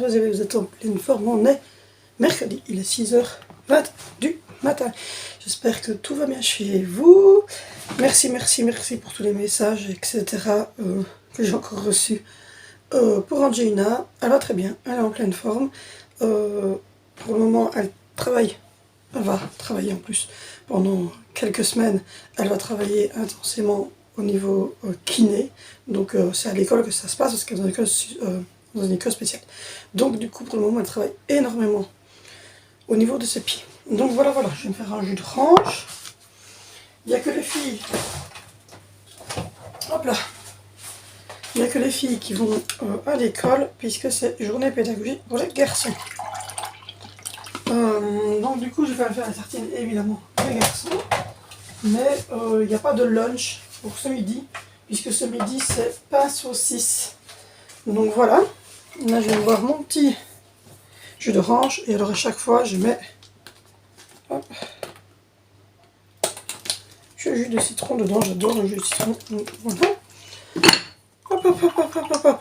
vous êtes en pleine forme. On est mercredi, il est 6h20 du matin. J'espère que tout va bien chez vous. Merci pour tous les messages, etc. Que j'ai encore reçus. Pour Angelina, elle va très bien, elle est en pleine forme. Pour le moment, elle va travailler en plus pendant quelques semaines. Elle va travailler intensément au niveau kiné. Donc c'est à l'école que ça se passe, parce qu'elle est dans une école spéciale. Donc du coup, pour le moment, elle travaille énormément au niveau de ses pieds. Donc voilà, je vais me faire un jus de hanche. Il n'y a que les filles. Hop là. Il n'y a que les filles qui vont à l'école, puisque c'est journée pédagogique pour les garçons. Donc du coup, je vais faire la tartine évidemment pour les garçons. Mais il n'y a pas de lunch pour ce midi, puisque ce midi c'est pain saucisse. Donc voilà. Là, je vais boire mon petit jus de hanche, et alors à chaque fois, je mets le jus de citron dedans. J'adore le jus de citron. Donc voilà. Hop.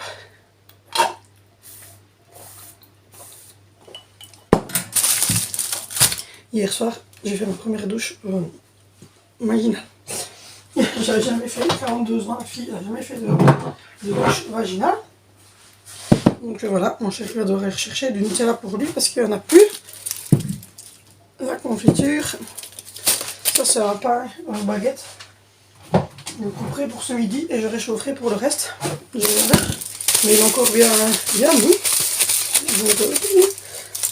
Hier soir, j'ai fait ma première douche vaginale. J'avais jamais fait, 42 ans, la fille n'a jamais fait de douche vaginale. Donc voilà, mon chéri va devoir chercher du Nutella pour lui parce qu'il n'y en a plus. La confiture, ça c'est un pain en baguette. Je le couperai pour ce midi et je réchaufferai pour le reste. Mais il est encore bien mou.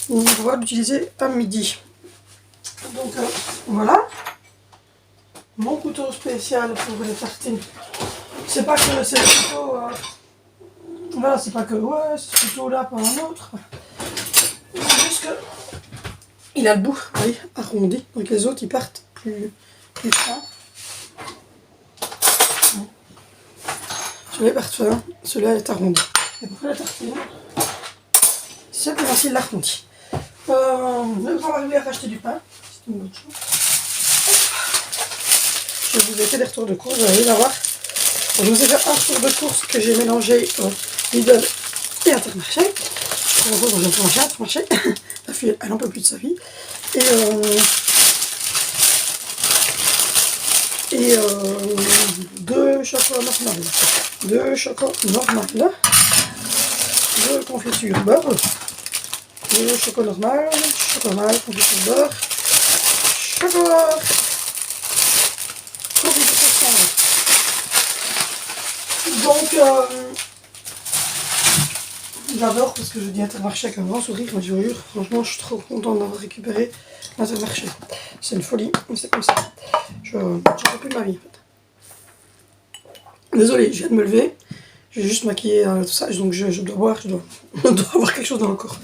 Donc on va l'utiliser à midi. Donc voilà. Mon couteau spécial pour les tartines. C'est pas que c'est le couteau. Voilà, c'est pas que ce couteau-là pas un autre. C'est juste que il a le bout, oui, arrondi. Donc les autres ils partent plus fins. Celui-là part fin, celui-là est arrondi. Et pour faire la tartine, c'est plus facile l'arrondi. Le grand arrivé à racheter du pain, c'est une bonne chose. Je vous ai fait des retours de course, vous allez la voir. Je vous ai fait un retour de course que j'ai mélangé Lidl et Intermarché. Intermarché. La fille, elle n'en peut plus de sa vie. Et deux chocolats normales. Deux chocolats normales. Deux confitures beurre. Deux chocolats normales. Chocolat, confiture beurre. Chocolat. Donc, j'adore parce que je dis Intermarché avec un grand sourire, mais je vous jure, franchement, je suis trop contente d'avoir récupéré l'Intermarché. C'est une folie, mais c'est comme ça. Je n'en peux plus de ma vie, en fait. Désolée, je viens de me lever, j'ai juste maquillé tout ça, donc je dois boire, je dois avoir quelque chose dans le corps.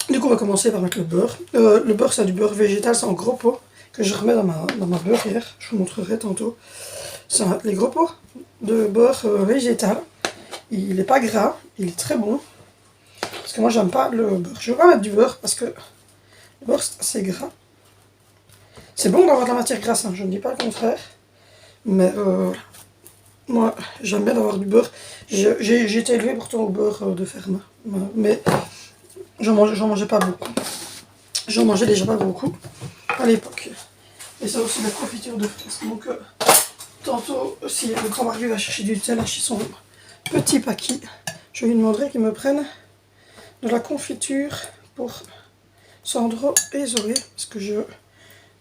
Du coup, on va commencer par mettre le beurre. Le beurre, c'est du beurre végétal, c'est en gros pot que je remets dans ma beurrière. Je vous montrerai tantôt. C'est les gros pots de beurre végétal. Il n'est pas gras, il est très bon. Parce que moi, j'aime pas le beurre. Je ne veux pas mettre du beurre parce que le beurre, c'est assez gras. C'est bon d'avoir de la matière grasse, hein, je ne dis pas le contraire. Mais moi, j'aime bien d'avoir du beurre. J'ai été élevée pourtant au beurre de ferme. Mais j'en mangeais pas beaucoup. J'en mangeais déjà pas beaucoup à l'époque. Et ça aussi la confiture de fraises. Donc tantôt, si le grand Marguerite va chercher du Nutella chez son petit paquet, je lui demanderai qu'il me prenne de la confiture pour Sandro et Zoé. Parce que je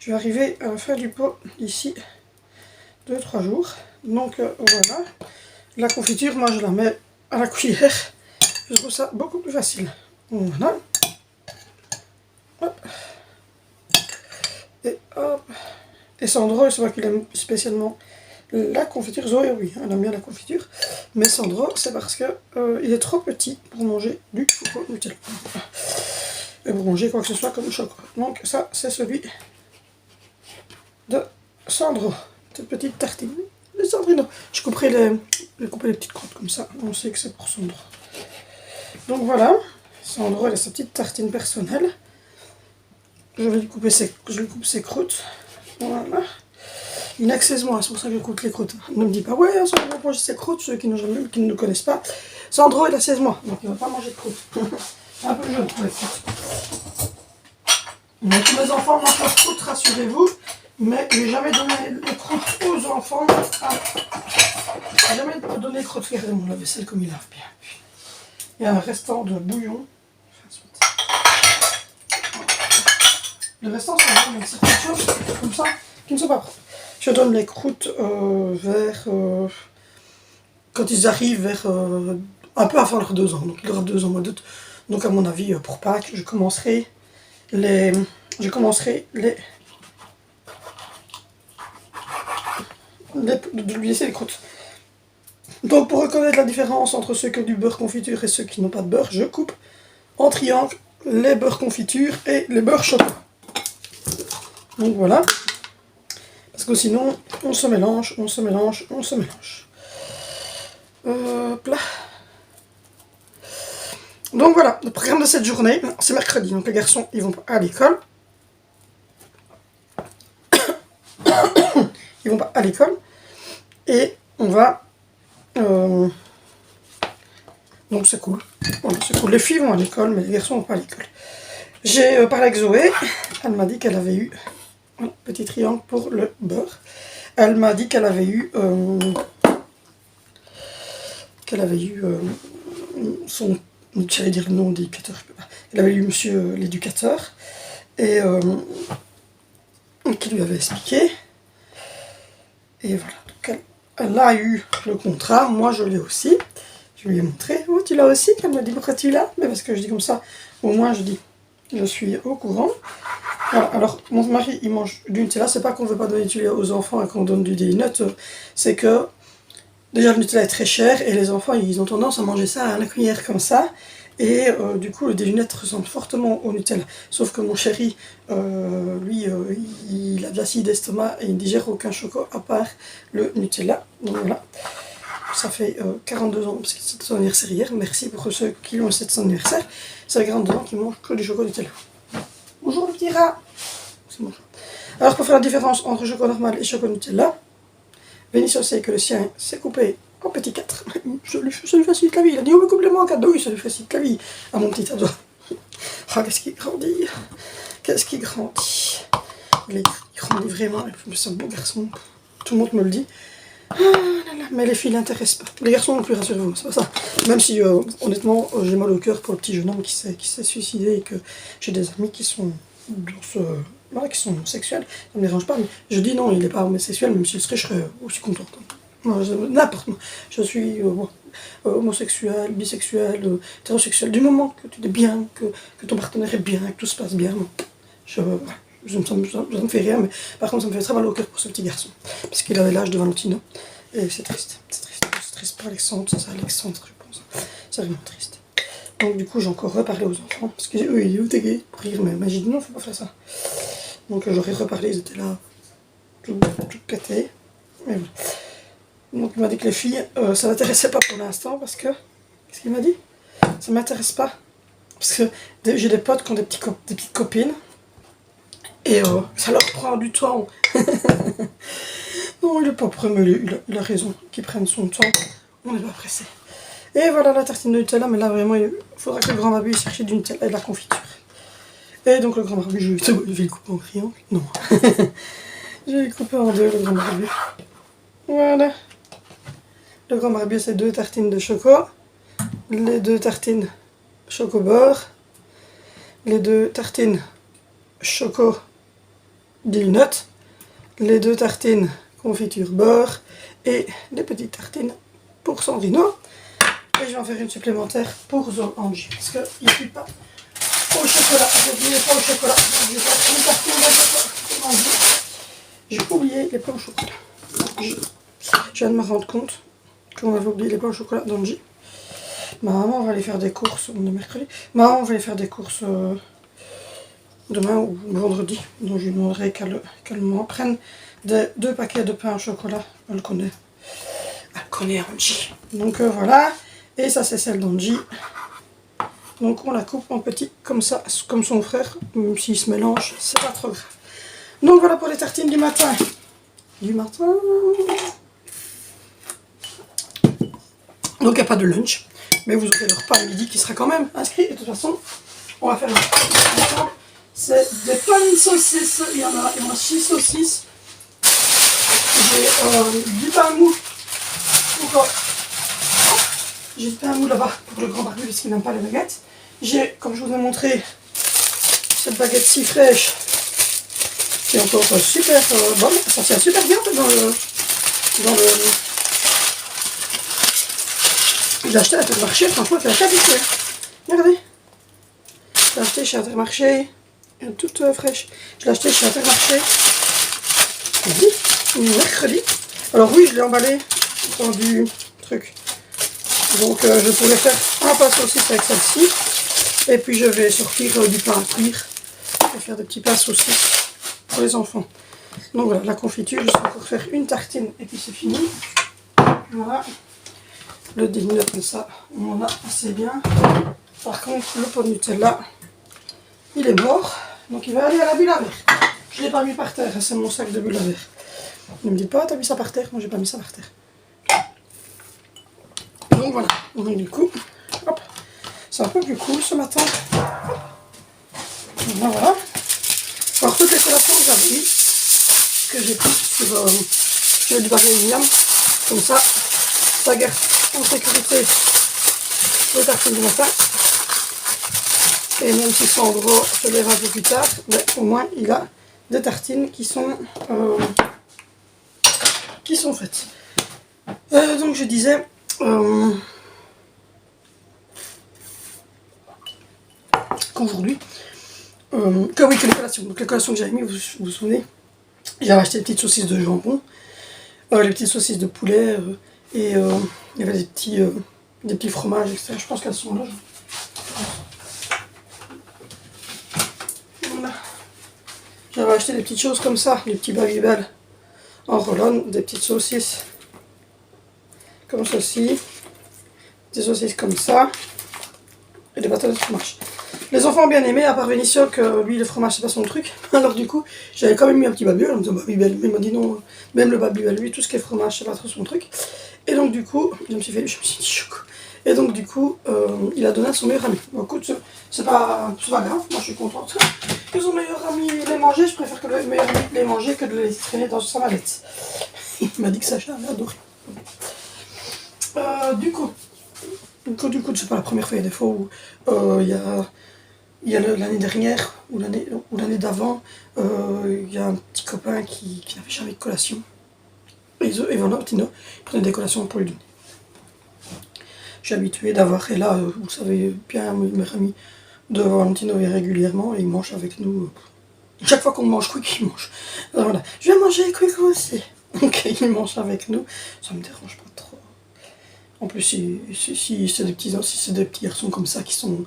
vais arriver à la fin du pot d'ici 2-3 jours. Donc voilà. La confiture, moi je la mets à la cuillère. Je trouve ça beaucoup plus facile. Voilà. Hop. Et hop. Et Sandro, c'est moi qui l'aime spécialement la confiture. Zoé, oui, elle aime bien la confiture. Mais Sandro, c'est parce que il est trop petit pour manger du Nutella. Et pour manger quoi que ce soit comme chocolat. Donc ça, c'est celui de Sandro. Cette petite tartine. De Sandrino. Je couperai les petites croûtes comme ça. On sait que c'est pour Sandro. Donc voilà. Sandro, elle a sa petite tartine personnelle. Je vais lui couper ses croûtes. Voilà. Inaccessoirement, c'est pour ça que je coupe les croûtes. Ne me dis pas, ouais, on va manger ses croûtes, ceux qui ne nous connaissent pas. Sandro, il a 16 mois, donc il ne va pas manger de croûte. Un peu jeune pour les croûtes. Donc, tous mes enfants mangent leurs croûtes, rassurez-vous. Mais je n'ai jamais donné les croûtes aux enfants. Je n'ai jamais donné les croûtes. Regardez mon lave-vaisselle comme il lave bien. Il y a un restant de bouillon. Le restant, ça va, donc certaines choses comme ça qui ne sont pas propres. Je donne les croûtes vers... quand ils arrivent vers... un peu avant leurs 2 ans. Donc il aura 2 ans, mois d'août. Donc à mon avis, pour Pâques, je commencerai les... de lui laisser les croûtes. Donc pour reconnaître la différence entre ceux qui ont du beurre confiture et ceux qui n'ont pas de beurre, je coupe en triangle les beurres confiture et les beurres chocolat. Donc voilà. Parce que sinon, on se mélange. Là. Donc voilà, le programme de cette journée, c'est mercredi. Donc les garçons, ils vont pas à l'école. Ils vont pas à l'école. Et on va... donc c'est cool. Voilà, c'est cool. Les filles vont à l'école, mais les garçons vont pas à l'école. J'ai parlé avec Zoé. Elle m'a dit qu'elle avait eu... un petit triangle pour le beurre. Elle m'a dit qu'elle avait eu... son... J'allais dire le nom d'éducateur, je peux pas. Elle avait eu monsieur l'éducateur. Et... qui lui avait expliqué. Et voilà. Donc elle a eu le contrat. Moi, je l'ai aussi. Je lui ai montré. Oh, tu l'as aussi? Elle m'a dit, pourquoi tu l'as? Mais parce que je dis comme ça. Au moins, je dis, je suis au courant. Voilà, alors, mon mari, il mange du Nutella. C'est pas qu'on veut pas donner du Nutella aux enfants et qu'on donne du Dénut. C'est que, déjà, le Nutella est très cher. Et les enfants, ils ont tendance à manger ça à la cuillère comme ça. Et du coup, le déjeuner ressemble fortement au Nutella. Sauf que mon chéri, lui, il a de l'acide d'estomac et il ne digère aucun chocolat à part le Nutella. Donc voilà. Ça fait 42 ans, parce que c'est son anniversaire hier. Merci pour ceux qui ont son anniversaire. Ça fait 42 ans qu'ils mangent que du chocolat Nutella. Bonjour le petit rat. C'est bon. Alors pour faire la différence entre chocolat normal et chocolat Nutella, Vénition sait que le sien s'est coupé en petits 4. Ça lui facilite la vie. Il a dit, oh mais coupe-les-moi en 4. Oui, ça lui facilite la vie à mon petit ado. Ah, qu'est-ce qu'il grandit. Qu'est-ce qu'il grandit. Il grandit vraiment. C'est un beau garçon. Tout le monde me le dit. Ah là là, mais les filles l'intéressent pas. Les garçons non plus, rassurez-vous, c'est pas ça. Même si, honnêtement, j'ai mal au cœur pour le petit jeune homme qui s'est suicidé et que j'ai des amis qui sont voilà, qui sont homosexuels. Ça me dérange pas, mais je dis non, il n'est pas homosexuel, même s'il serait, je serais aussi contente. N'importe quoi. Je suis homosexuel, bisexuel, hétérosexuel. Du moment que tu es bien, que ton partenaire est bien, que tout se passe bien, ça me fait rien, mais par contre ça me fait très mal au cœur pour ce petit garçon. Parce qu'il avait l'âge de Valentino. Et c'est triste. C'est triste pour Alexandre, c'est Alexandre, je pense. C'est vraiment triste. Donc du coup j'ai encore reparlé aux enfants. Parce qu'eux ils étaient gays pour rire, mais j'ai dit non, faut pas faire ça. Donc j'aurais reparlé, ils étaient là, tout pété. Mais voilà. Donc il m'a dit que les filles, ça m'intéressait pas pour l'instant parce que... Qu'est-ce qu'il m'a dit? Ça m'intéresse pas. Parce que j'ai des potes qui ont des petites copines. Et ça leur prend du temps. Non, il est pas prêt, mais il a raison. Qu'ils prennent son temps. On n'est pas pressé. Et voilà la tartine de Nutella. Mais là vraiment, il faudra que le grand babu cherche du Nutella et de la confiture. Et donc le grand babu, je vais le couper en criant. Non. Je vais le couper en deux, le grand babu. Voilà. Le grand barbier, c'est 2 tartines de chocolat, les 2 tartines choco-beurre, les 2 tartines choco-nut, les 2 tartines confiture beurre et les petites tartines pour Sandrino. Et je vais en faire une supplémentaire pour Angie, parce qu'il ne suit pas au chocolat. J'ai oublié pas au chocolat. J'ai fait une tartine de chocolat pour Angie. J'ai oublié les pains au chocolat. Je viens de me rendre compte qu'on avait oublié les pains au chocolat d'Angie. Ma maman va aller faire des courses, on est mercredi. Ma maman va aller faire des courses demain ou vendredi. Donc je lui demanderai qu'elle m'en prenne 2 paquets de pain au chocolat. Elle connaît Angie. Donc voilà. Et ça c'est celle d'Angie. Donc on la coupe en petits comme ça, comme son frère. Même s'ils se mélangent, c'est pas trop grave. Donc voilà pour les tartines du matin. Donc il n'y a pas de lunch. Mais vous aurez le repas à midi qui sera quand même inscrit. Et de toute façon, on va faire un repas. C'est des pains de saucisses. Il y en a 6 saucisses. J'ai du pain mou. J'ai du pain mou là-bas pour le grand barbu parce qu'il n'aime pas les baguettes. J'ai, comme je vous ai montré, cette baguette si fraîche qui est encore super bonne. Ça tient super bien dans le... Je l'ai acheté à Intermarché, franchement, c'est la qualité. Regardez. Je l'ai acheté chez Intermarché. Elle est toute fraîche. Je l'ai acheté chez Intermarché. Mercredi. Alors oui, je l'ai emballé dans du truc. Donc je pourrais faire un pain saucisse avec celle-ci. Et puis je vais sortir du pain à cuire. Je vais faire des petits pains saucisses pour les enfants. Donc voilà, la confiture, je vais encore faire une tartine et puis c'est fini. Voilà. Le dîner comme ça, on en a assez bien. Par contre, le pot de Nutella, il est mort. Donc il va aller à la bulle à verre. Je ne l'ai pas mis par terre, c'est mon sac de bulle à verre. Ne me dites pas, t'as mis ça par terre? Moi j'ai pas mis ça par terre. Donc voilà, donc du coup, hop, c'est un peu plus cool ce matin. Voilà. Alors toutes les collations que j'avais mis, que j'ai pris sur du bagage comme ça garde en sécurité les tartines du matin. Et même si Sandro se lève un peu plus tard, ben, au moins il a des tartines qui sont faites. Donc je disais qu'aujourd'hui, que les collations. Donc les collations que j'avais mis, vous vous souvenez, j'avais acheté des petites saucisses de jambon, les petites saucisses de poulet, et il y avait des petits fromages, etc. Je pense qu'elles sont là. Voilà. J'avais acheté des petites choses comme ça, des petits Babybel en roll-on, des petites saucisses comme ceci, des saucisses comme ça, et des bâtonnets de fromage. Les enfants ont bien aimé, à part Vénition, que lui le fromage c'est pas son truc. Alors du coup, j'avais quand même mis un petit Babybel, en me disant Babybel, mais il m'a dit non, même le Babybel, lui, tout ce qui est fromage c'est pas trop son truc. Et donc du coup, je me suis dit choco. Et donc du coup, il a donné à son meilleur ami. Bon, écoute, c'est pas grave, moi je suis contente que son meilleur ami l'ait mangé. Je préfère que le meilleur ami l'ait mangé que de le laisser traîner dans sa mallette. Il m'a dit que Sacha avait adoré. Du coup, c'est pas la première fois, il y a des fois où il y a l'année dernière ou l'année d'avant, il y a un petit copain qui n'avait jamais de collation. Et Valentino, il prenait des collations pour lui donner. Je suis habitué d'avoir, et là, vous savez bien, mes amis de Valentino vient régulièrement et il mange avec nous. Chaque fois qu'on mange quick, il mange. Alors voilà, je vais manger quick aussi. Donc il mange avec nous, ça me dérange pas trop. En plus, si c'est des petits garçons comme ça qui sont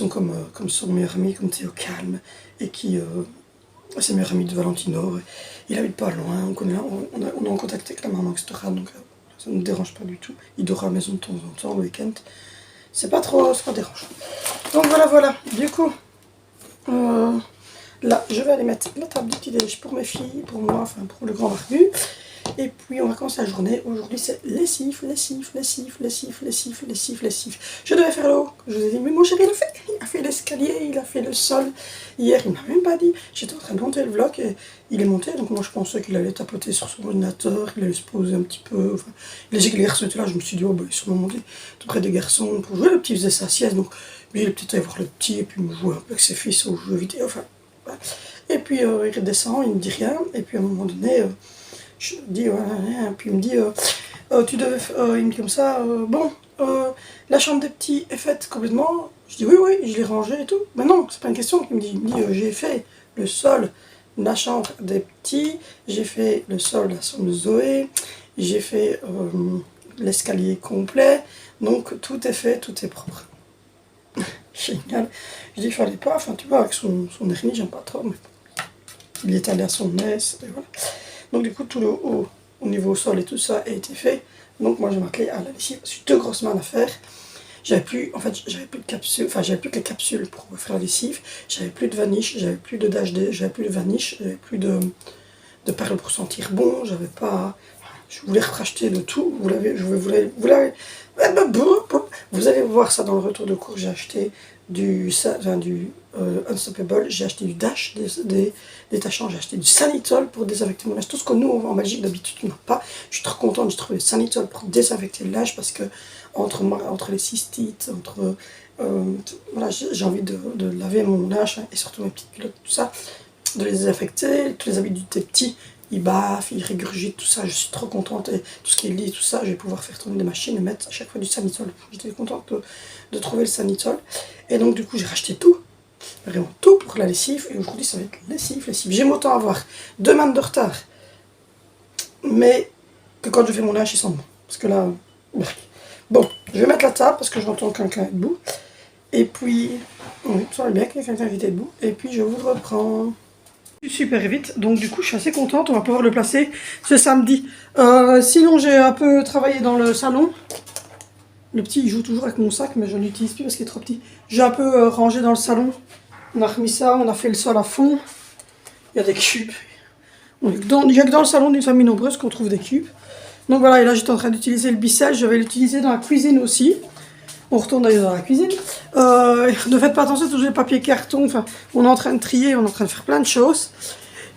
comme son meilleur ami, comme Théo Calme, et qui c'est meilleur ami de Valentino. Il habite pas loin, on est en contact avec la maman, etc. Donc ça ne nous dérange pas du tout. Il dort à la maison de temps en temps, le week-end. C'est pas dérangeant. Donc voilà. Du coup, là, je vais aller mettre la table du petit-déj pour mes filles, pour moi, enfin pour le grand barbu. Et puis on va commencer la journée. Aujourd'hui c'est lessive. Je devais faire l'eau. Je vous ai dit, mais mon chéri il a fait l'escalier, il a fait le sol. Hier il m'a même pas dit. J'étais en train de monter le vlog et il est monté. Donc moi je pensais qu'il allait tapoter sur son ordinateur, qu'il allait se poser un petit peu. Enfin, les garçons étaient là, je me suis dit, oh bah ils sont montés tout près des garçons pour jouer. Le petit faisait sa sieste, donc lui le petit allait voir le petit et puis il me jouait un peu avec ses fils aux jeux vidéo. Enfin, voilà. Et puis il redescend, il ne me dit rien. Et puis à un moment donné, je dis, voilà, puis il me dit, tu devais, il me dit comme ça, la chambre des petits est faite complètement. Je dis, oui, je l'ai rangée et tout. Mais non, c'est pas une question. Il me dit, j'ai fait le sol de la chambre des petits, j'ai fait le sol de la chambre de Zoé, j'ai fait l'escalier complet, donc tout est fait, tout est propre. Génial. Je dis, il fallait pas, enfin tu vois, avec son hernie, j'aime pas trop, mais il est allé à son aise, et voilà. Donc du coup tout le haut au niveau sol et tout ça a été fait. Donc moi je m'attelais à la lessive. C'est 2 grosses mains à faire. J'avais plus de capsules, enfin j'avais plus que les capsules pour faire la lessive. J'avais plus de vaniche, j'avais plus de d'HD, j'avais plus de vaniche, j'avais plus de perles pour sentir bon, j'avais pas. Je voulais racheter de tout. Vous l'avez Vous allez voir ça dans le retour de cours. J'ai acheté du Unstoppable, j'ai acheté du Dash détachant, j'ai acheté du Sanitol pour désinfecter mon linge. Tout ce que nous en Belgique d'habitude on n'a pas. Je suis trop contente, j'ai trouvé le Sanitol pour désinfecter le linge parce que entre les cystites, voilà, j'ai envie de laver mon linge et surtout mes petites culottes, tout ça, de les désinfecter. Tous les habits des petits, ils baffent, ils régurgitent, tout ça. Je suis trop contente et tout ce qui est lit, tout ça, je vais pouvoir faire tourner des machines et mettre à chaque fois du Sanitol. J'étais contente de trouver le Sanitol et donc du coup j'ai racheté tout. Vraiment tout pour la lessive et aujourd'hui ça va être lessive. J'aime autant avoir 2 semaines de retard mais que quand je fais mon linge ils sont bons parce que là bon, je vais mettre la table parce que j'entends quelqu'un debout et puis oui, ça va bien qu'il y ait quelqu'un qui est debout et puis je vous reprends super vite. Donc du coup je suis assez contente, on va pouvoir le placer ce samedi. Sinon j'ai un peu travaillé dans le salon. Le petit il joue toujours avec mon sac mais je ne l'utilise plus parce qu'il est trop petit. J'ai un peu rangé dans le salon. On a remis ça, on a fait le sol à fond. Il y a des cubes. Il n'y a que dans le salon d'une famille nombreuse qu'on trouve des cubes. Donc voilà, et là j'étais en train d'utiliser le bissel. Je vais l'utiliser dans la cuisine aussi. On retourne d'ailleurs dans la cuisine. Ne faites pas attention à tous les papiers carton. Enfin, on est en train de trier, on est en train de faire plein de choses.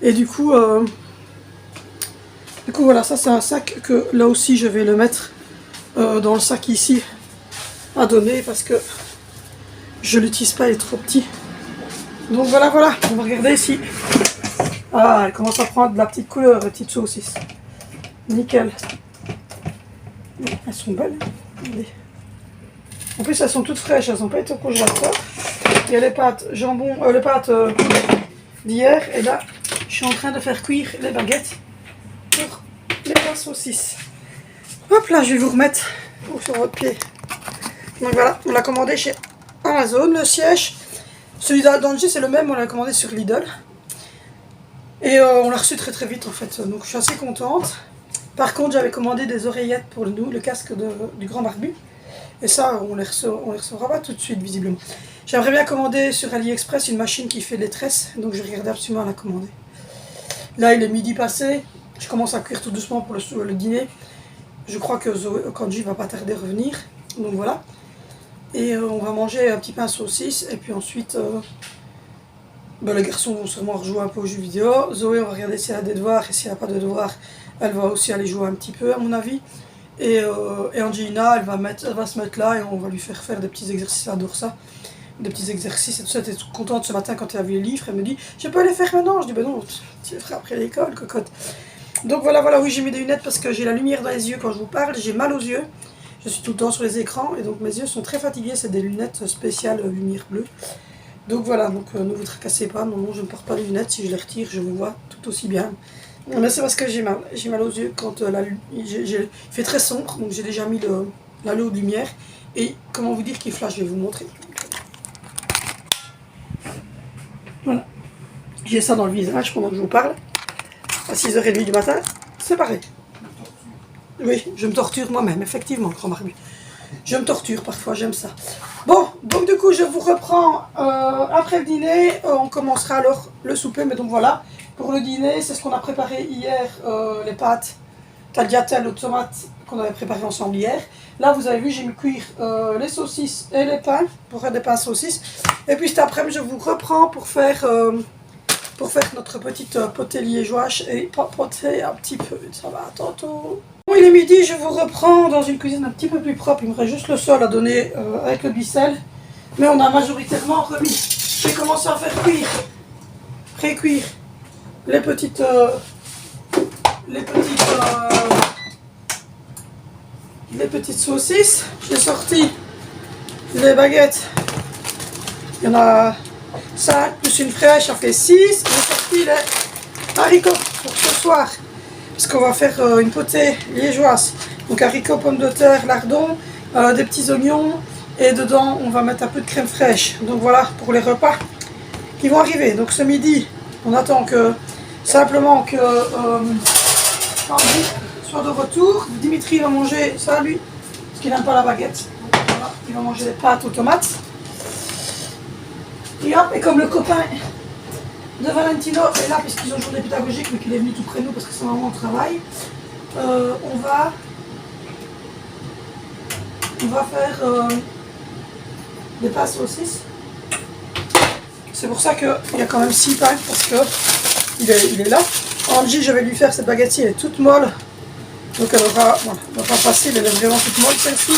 Et du coup voilà, ça c'est un sac que là aussi je vais le mettre dans le sac ici à donner parce que je l'utilise pas, il est trop petit. Donc voilà, on va regarder ici. Ah, elle commence à prendre de la petite couleur, les petites saucisses. Nickel. Elles sont belles. Regardez. En plus, elles sont toutes fraîches, elles n'ont pas été au congélateur. Il y a les pâtes jambon, les pâtes d'hier. Et là, je suis en train de faire cuire les baguettes pour les saucisses. Hop là, je vais vous remettre sur votre pied. Donc voilà, on l'a commandé chez Amazon, le siège. Celui d'Angie, c'est le même, on l'a commandé sur Lidl. Et on l'a reçu très très vite en fait, donc je suis assez contente. Par contre, j'avais commandé des oreillettes pour nous, le casque du grand barbu. Et ça, on les recevra pas tout de suite visiblement. J'aimerais bien commander sur AliExpress une machine qui fait des tresses, donc je vais regarder absolument à la commander. Là, il est midi passé, je commence à cuire tout doucement pour le dîner. Je crois que Kanji va pas tarder à revenir, donc voilà. Et on va manger un petit pain saucisse et puis ensuite les garçons vont sûrement rejouer un peu aux jeux vidéo. Zoé, on va regarder si elle a des devoirs et si elle n'a pas de devoirs, elle va aussi aller jouer un petit peu à mon avis. Et Angelina, elle va se mettre là et on va lui faire des petits exercices, elle adore ça. Des petits exercices et tout ça. Elle était contente ce matin quand elle a vu les livres, elle me dit je peux les faire maintenant. Je dis ben non, tu les feras après l'école, cocotte. Donc voilà, oui j'ai mis des lunettes parce que j'ai la lumière dans les yeux quand je vous parle, j'ai mal aux yeux. Je suis tout le temps sur les écrans et donc mes yeux sont très fatigués, c'est des lunettes spéciales lumière bleue. Donc voilà, ne vous tracassez pas, non, je ne porte pas de lunettes, si je les retire, je vous vois tout aussi bien. Mais c'est parce que j'ai mal aux yeux quand il fait très sombre, donc j'ai déjà mis la lot de lumière. Et comment vous dire qu'il flash, je vais vous montrer. Voilà, j'ai ça dans le visage pendant que je vous parle, à 6h30 du matin, c'est pareil. Oui, je me torture moi-même, effectivement, grand barbu. Je me torture parfois, j'aime ça. Bon, donc du coup, je vous reprends après le dîner. On commencera alors le souper, mais donc voilà. Pour le dîner, c'est ce qu'on a préparé hier, les pâtes tagliatelle aux tomates qu'on avait préparé ensemble hier. Là, vous avez vu, j'ai mis cuire les saucisses et les pains, pour faire des pains saucisses. Et puis cet après-midi, je vous reprends pour faire notre petite potée liégeoise et papoter un petit peu. Ça va, tantôt. Bon, il est midi, je vous reprends dans une cuisine un petit peu plus propre. Il me reste juste le sol à donner avec le bissel. Mais on a majoritairement remis. J'ai commencé à faire cuire, pré-cuire, les petites saucisses. J'ai sorti les baguettes. Il y en a 5 plus une fraîche, ça fait 6. J'ai sorti les haricots pour ce soir. Parce qu'on va faire une potée liégeoise. Donc haricots, pommes de terre, lardons, des petits oignons. Et dedans, on va mettre un peu de crème fraîche. Donc voilà pour les repas qui vont arriver. Donc ce midi, on attend simplement que Andy soit de retour. Dimitri va manger ça, lui, parce qu'il n'aime pas la baguette. Donc voilà, il va manger des pâtes aux tomates. Et hop, et comme le copain de Valentino est là, puisqu'ils ont journée pédagogique, mais qu'il est venu tout près de nous parce que c'est vraiment au travail, on va on va faire des pâtes saucisses. C'est pour ça qu'il y a quand même 6 pains, parce que il est là. Angie, je vais lui faire cette baguette-ci, elle est toute molle. Donc elle aura, voilà, elle va pas passer, elle est vraiment toute molle celle-ci.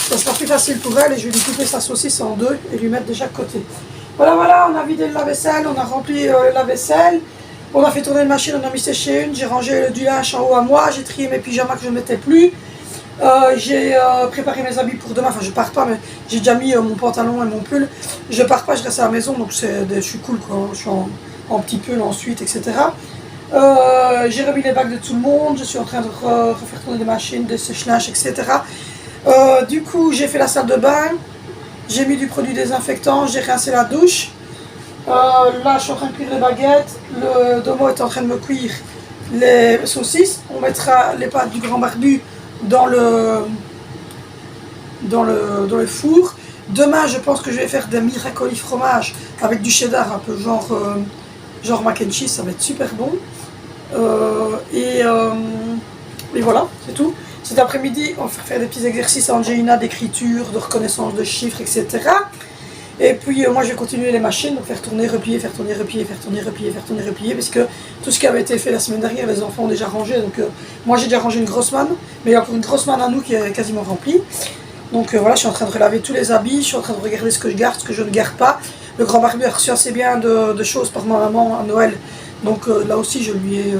Ça sera plus facile pour elle et je vais lui couper sa saucisse en deux et lui mettre de chaque côté. Voilà, voilà, on a vidé le lave-vaisselle, on a rempli la vaisselle. On a fait tourner une machine, on a mis sécher une. J'ai rangé du linge en haut à moi, j'ai trié mes pyjamas que je ne mettais plus. J'ai préparé mes habits pour demain, enfin je pars pas mais j'ai déjà mis mon pantalon et mon pull. Je pars pas, je reste à la maison donc je suis cool quoi, je suis en petit pull ensuite etc. J'ai remis les bacs de tout le monde, je suis en train de refaire tourner des machines, des sèche-linges etc. Du coup j'ai fait la salle de bain, j'ai mis du produit désinfectant, j'ai rincé la douche. Là je suis en train de cuire les baguettes, le Domo est en train de me cuire les saucisses. On mettra les pâtes du grand barbu dans le four. Demain je pense que je vais faire des miracoli fromage avec du cheddar un peu genre mac and cheese, ça va être super bon. Et voilà, c'est tout. Cet après-midi on va faire des petits exercices à Angelina d'écriture, de reconnaissance de chiffres, etc. Et puis moi je vais continuer les machines, donc faire tourner, replier, faire tourner, replier, faire tourner, replier, faire tourner, replier, parce que tout ce qui avait été fait la semaine dernière, les enfants ont déjà rangé, donc moi j'ai déjà rangé une grosse manne, mais il y a encore une grosse manne à nous qui est quasiment remplie. Donc voilà, je suis en train de relaver tous les habits, je suis en train de regarder ce que je garde, ce que je ne garde pas. Le grand barbu a reçu assez bien de choses par ma maman à Noël, donc là aussi je lui ai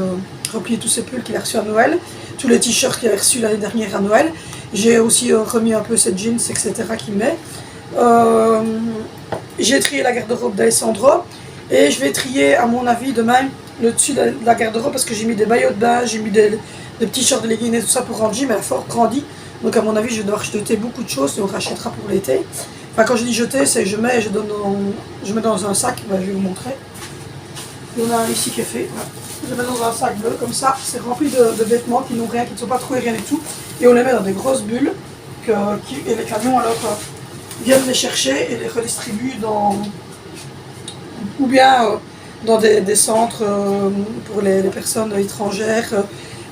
replié tous ses pulls qu'il a reçus à Noël, tous les t-shirts qu'il a reçus l'année dernière à Noël. J'ai aussi remis un peu ses jeans, etc. qu'il met. J'ai trié la garde-robe d'Alessandro et je vais trier à mon avis demain le dessus de la garde-robe parce que j'ai mis des maillots de bain, j'ai mis des petits shorts de leggings et tout ça pour Angie, mais elle a fort grandi, donc à mon avis je vais devoir jeter beaucoup de choses et on rachètera pour l'été. Enfin quand je dis jeter, c'est je mets dans un sac, ben, je vais vous montrer. Il y en a un ici qui est fait, voilà. Je mets dans un sac bleu comme ça, c'est rempli de vêtements qui n'ont rien, qui ne sont pas troués, rien du tout, et on les met dans des grosses bulles et les camions alors viennent les chercher et les redistribuent ou bien dans des centres pour les personnes étrangères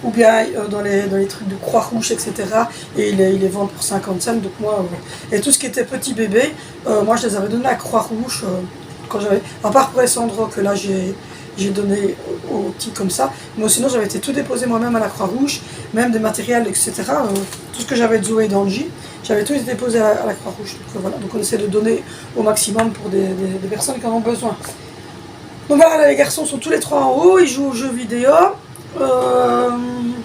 ou bien dans les trucs de Croix-Rouge, etc. Et ils les vendent pour 50 cents. Donc moi, et tout ce qui était petit bébé, moi je les avais donnés à Croix-Rouge quand j'avais, à part pour Alessandro que là j'ai donné aux petits comme ça, mais sinon j'avais été tout déposé moi-même à la Croix-Rouge, même des matériels, etc. Tout ce que j'avais de Zoé et d'Angie, j'avais tout déposé à la Croix-Rouge. Donc voilà, donc on essaie de donner au maximum pour des personnes qui en ont besoin. Donc voilà, là, les garçons sont tous les trois en haut, ils jouent aux jeux vidéo.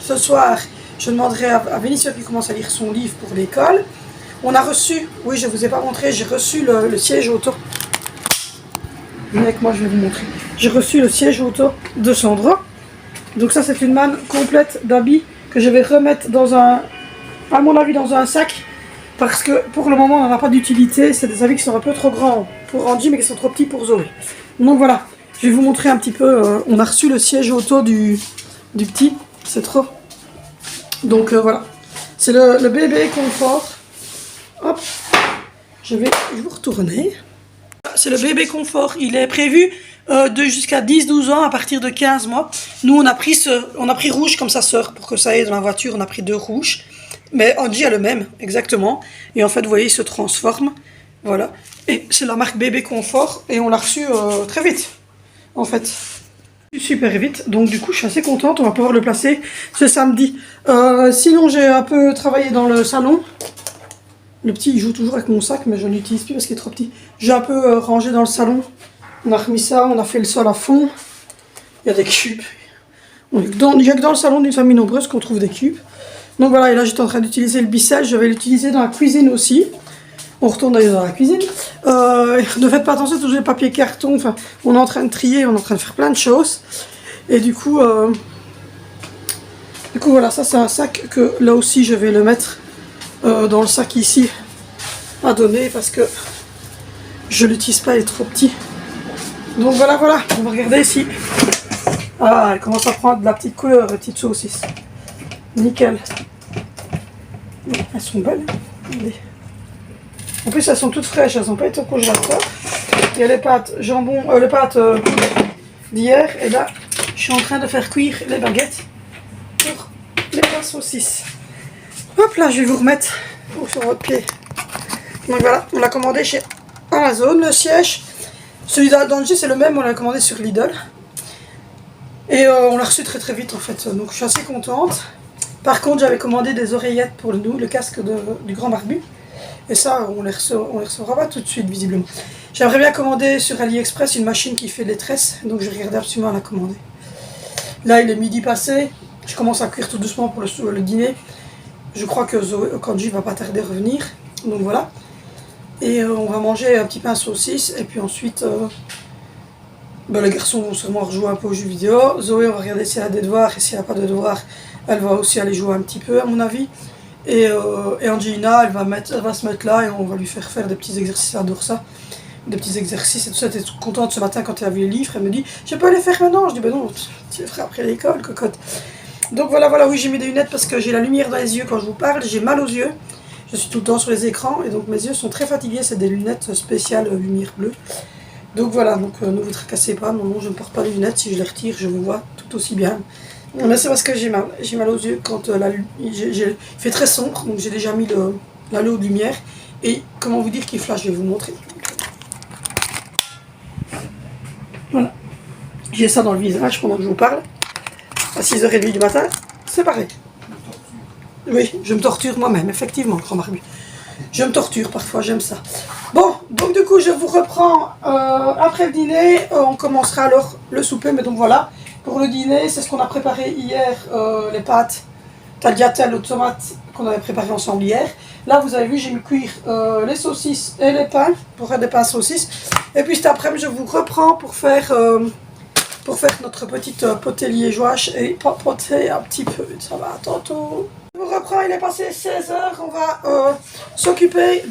Ce soir, je demanderai à Vénitia qui commence à lire son livre pour l'école. On a reçu, oui je ne vous ai pas montré, j'ai reçu le siège auto. Venez avec moi, je vais vous montrer. J'ai reçu le siège auto de Sandro. Donc ça c'est une manne complète d'habits que je vais remettre à mon avis dans un sac. Parce que pour le moment on n'en a pas d'utilité. C'est des habits qui sont un peu trop grands pour Angie mais qui sont trop petits pour Zoé. Donc voilà, je vais vous montrer un petit peu. On a reçu le siège auto du petit. C'est trop. Donc voilà. C'est le bébé confort. Hop. Je vais vous retourner. C'est le bébé confort, il est prévu de jusqu'à 10-12 ans à partir de 15 mois. Nous on a pris rouge comme sa sœur pour que ça aille dans la voiture, on a pris 2 rouges. Mais Angie a le même, exactement. Et en fait vous voyez il se transforme. Voilà. Et c'est la marque bébé confort et on l'a reçu très vite. En fait. Super vite. Donc du coup je suis assez contente, on va pouvoir le placer ce samedi. Sinon j'ai un peu travaillé dans le salon. Le petit il joue toujours avec mon sac mais je ne l'utilise plus parce qu'il est trop petit. J'ai un peu rangé dans le salon. On a remis ça, on a fait le sol à fond. Il y a des cubes. Il n'y a que dans le salon d'une famille nombreuse qu'on trouve des cubes. Donc voilà, et là j'étais en train d'utiliser le bissel. Je vais l'utiliser dans la cuisine aussi. On retourne d'ailleurs dans la cuisine. Ne faites pas attention à tous les papiers carton. Enfin, on est en train de trier, on est en train de faire plein de choses. Et du coup voilà, ça c'est un sac que là aussi je vais le mettre dans le sac ici à donner parce que je l'utilise pas, il est trop petit. Donc voilà, on va regarder ici. Ah, elle commence à prendre de la petite couleur, les petites saucisses. Nickel. Elles sont belles. Regardez. En plus, elles sont toutes fraîches, elles n'ont pas été au congélateur. Il y a les pâtes jambon, les pâtes d'hier. Et là, je suis en train de faire cuire les baguettes pour les saucisses. Hop là, je vais vous remettre ou sur votre pied. Donc voilà, on l'a commandé chez Amazon, le siège. Celui d'Angie, c'est le même, on l'a commandé sur Lidl. Et on l'a reçu très très vite en fait, donc je suis assez contente. Par contre, j'avais commandé des oreillettes pour nous, le casque du grand barbu. Et ça, on les recevra pas tout de suite visiblement. J'aimerais bien commander sur AliExpress une machine qui fait les tresses, donc je regardais absolument à la commander. Là, il est midi passé, je commence à cuire tout doucement pour le dîner. Je crois que Kanji va pas tarder à revenir, donc voilà. Et on va manger un petit pain saucisse, et puis ensuite, les garçons vont sûrement rejouer un peu aux jeux vidéo. Zoé, on va regarder si elle a des devoirs, et si elle n'a pas de devoirs, elle va aussi aller jouer un petit peu à mon avis. Et Angelina, elle va se mettre là et on va lui faire des petits exercices, elle adore ça. Des petits exercices et tout ça. Elle était contente ce matin quand elle a vu les livres, elle me dit « Je peux les faire maintenant ?» Je dis « Ben non, tu les feras après l'école, cocotte. » Donc voilà, oui, j'ai mis des lunettes parce que j'ai la lumière dans les yeux quand je vous parle, j'ai mal aux yeux. Je suis tout le temps sur les écrans et donc mes yeux sont très fatigués, c'est des lunettes spéciales lumière bleue. Donc voilà, ne vous tracassez pas, non, je ne porte pas de lunettes, si je les retire, je vous vois tout aussi bien. Mais c'est parce que j'ai mal aux yeux quand il fait très sombre, donc j'ai déjà mis la lot de lumière. Et comment vous dire qu'il flash, je vais vous montrer. Voilà. J'ai ça dans le visage pendant que je vous parle. À 6h30 du matin, c'est pareil. Oui, je me torture moi-même, effectivement, grand barbu. Je me torture parfois, j'aime ça. Bon, donc du coup, je vous reprends après le dîner. On commencera alors le souper, mais donc voilà. Pour le dîner, c'est ce qu'on a préparé hier, les pâtes tagliatelle aux tomates qu'on avait préparées ensemble hier. Là, vous avez vu, j'ai mis cuire les saucisses et les pains, pour faire des pains saucisses. Et puis cet après-midi, je vous reprends pour faire notre petite potée liégeoise et papoter un petit peu. Ça va, tantôt. Je vous reprends, il est passé 16h, on va s'occuper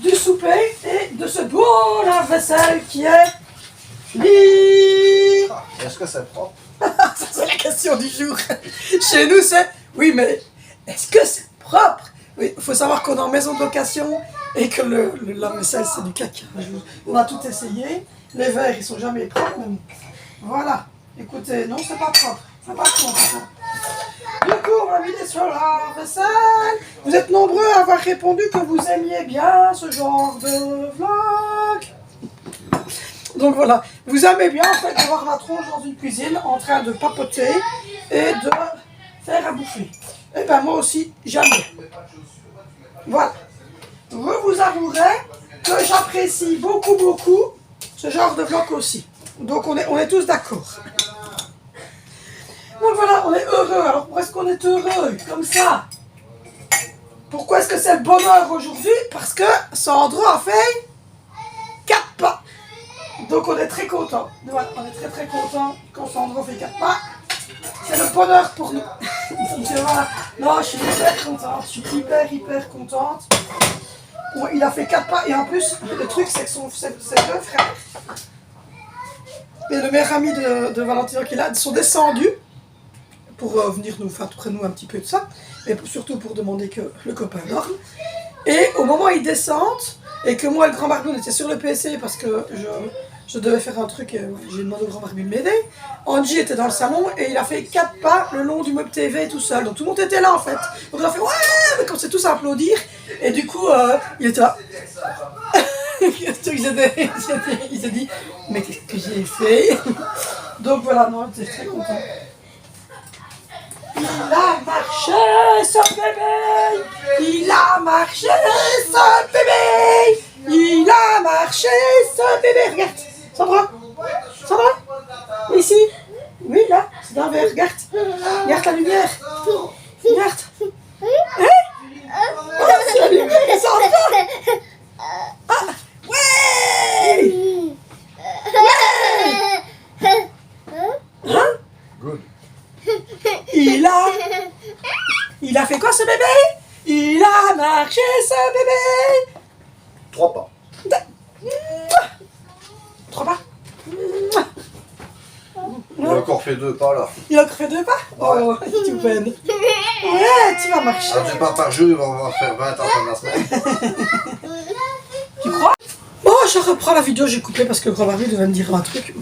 du souper et de ce beau lave-vaisselle qui est Est-ce que c'est propre? Ça, c'est la question du jour. Chez nous, c'est oui, mais est-ce que c'est propre? Oui, il faut savoir qu'on est en maison de location et que le lave-vaisselle, c'est du caca. On a tout essayé. Les verres, ils sont jamais propres. Même. Voilà. Écoutez, non, c'est pas propre. C'est pas propre. Du coup, on va vider sur la lave-vaisselle. Vous êtes nombreux à avoir répondu que vous aimiez bien ce genre de vlog. Donc voilà, vous aimez bien en fait avoir ma tronche dans une cuisine en train de papoter et de faire à bouffer. Et ben moi aussi, j'aime bien. Voilà. Je vous avouerai que j'apprécie beaucoup ce genre de vlog aussi. Donc on est tous d'accord. Donc voilà, on est heureux. Alors pourquoi est-ce qu'on est heureux comme ça? Pourquoi est-ce que c'est le bonheur aujourd'hui? Parce que Sandro a fait 4 pas. Donc on est très content. Voilà, on est très content quand Sandro fait 4 pas. C'est le bonheur pour nous. Voilà. Non, je suis hyper contente. Je suis hyper contente. Il a fait 4 pas et en plus, le truc c'est que ses 2 frères et le meilleur ami de Valentino qui est là sont descendus pour venir nous faire près de nous un petit peu de ça, mais surtout pour demander que le copain dorme. Et au moment où ils descendent, et que moi, le grand barbu, était sur le PC parce que je devais faire un truc, j'ai demandé au grand barbu de m'aider. Angie était dans le salon et il a fait 4 pas le long du meuble TV tout seul. Donc tout le monde était là en fait. Donc on a fait ouais, mais comme c'est tous à applaudir. Et du coup, il était là. Il s'est dit, mais qu'est-ce que j'ai fait? Donc voilà, non, j'étais très content. Il a marché ce bébé! Il a marché ce bébé! Il a marché ce bébé! Regarde! Sandra! Ici! Oui, là! C'est dans le verre, regarde! Regarde la lumière! Regarde! Hein? Oh, c'est la lumière, Sandra! Ah! Ouais! Hein? Good. Il a fait quoi ce bébé? Il a marché ce bébé! 3 pas. 3 pas? Il a encore fait 2 pas là. Il a encore fait 2 pas? Ouais. Oh, tu peines. Ouais, tu vas marcher. 2 pas par jour, on va faire 20 en fin de la semaine. Tu crois? Bon, je reprends la vidéo, j'ai coupé parce que le grand barbu devait me dire un truc.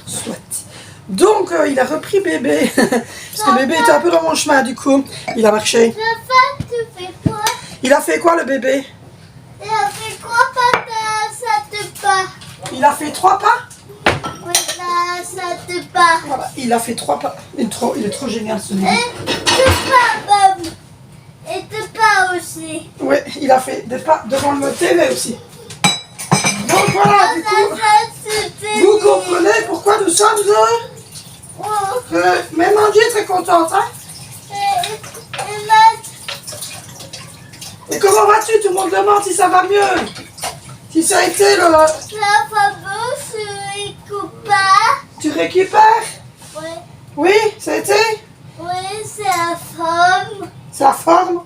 Soit. Donc, il a repris bébé. Parce que bébé était un peu dans mon chemin, du coup. Il a marché. Il a fait quoi le bébé? Il a fait quoi, papa? Ça te pas. Il a fait 3 pas? Oui, ça te pas. Voilà, il a fait 3 pas. Il est trop génial ce bébé. Et te pas, maman. Et te pas aussi. Oui, il a fait des pas devant le TV aussi. Donc voilà, du coup, vous comprenez pourquoi nous sommes heureux. Même Angie est très contente, hein? Et comment vas-tu? Tout le monde demande si ça va mieux. Si ça a été le... La fameuse copain. Tu récupères? Oui, Oui, ça a été? oui, c'est la femme. C'est la forme?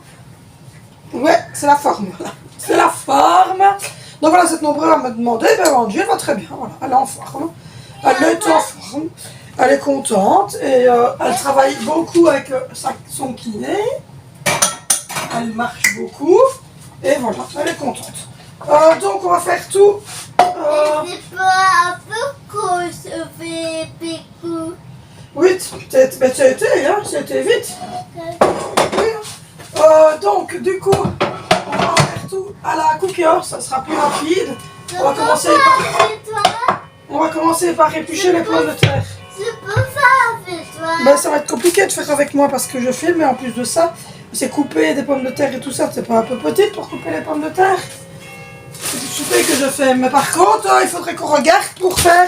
Ouais, c'est la forme. C'est la forme. Donc voilà, cette nombreux à me demander, ben Angie, elle va très bien. Voilà, elle est en forme. Elle est en forme. Elle est contente et elle travaille beaucoup avec son kiné. Elle marche beaucoup et voilà, elle est contente. Donc on va faire tout. C'est pas un peu qu'on se fait pécou. Oui, mais ça a été, hein, ça a été vite. Oui. Donc du coup, on va faire tout à la coupure, ça sera plus rapide. On va commencer par éplucher les pommes de terre. Je peux faire avec toi. Ben, ça va être compliqué de faire avec moi parce que je filme, mais en plus de ça, c'est couper des pommes de terre et tout ça, c'est pas un peu petite pour couper les pommes de terre. C'est du souper que je fais. Mais par contre, il faudrait qu'on regarde pour faire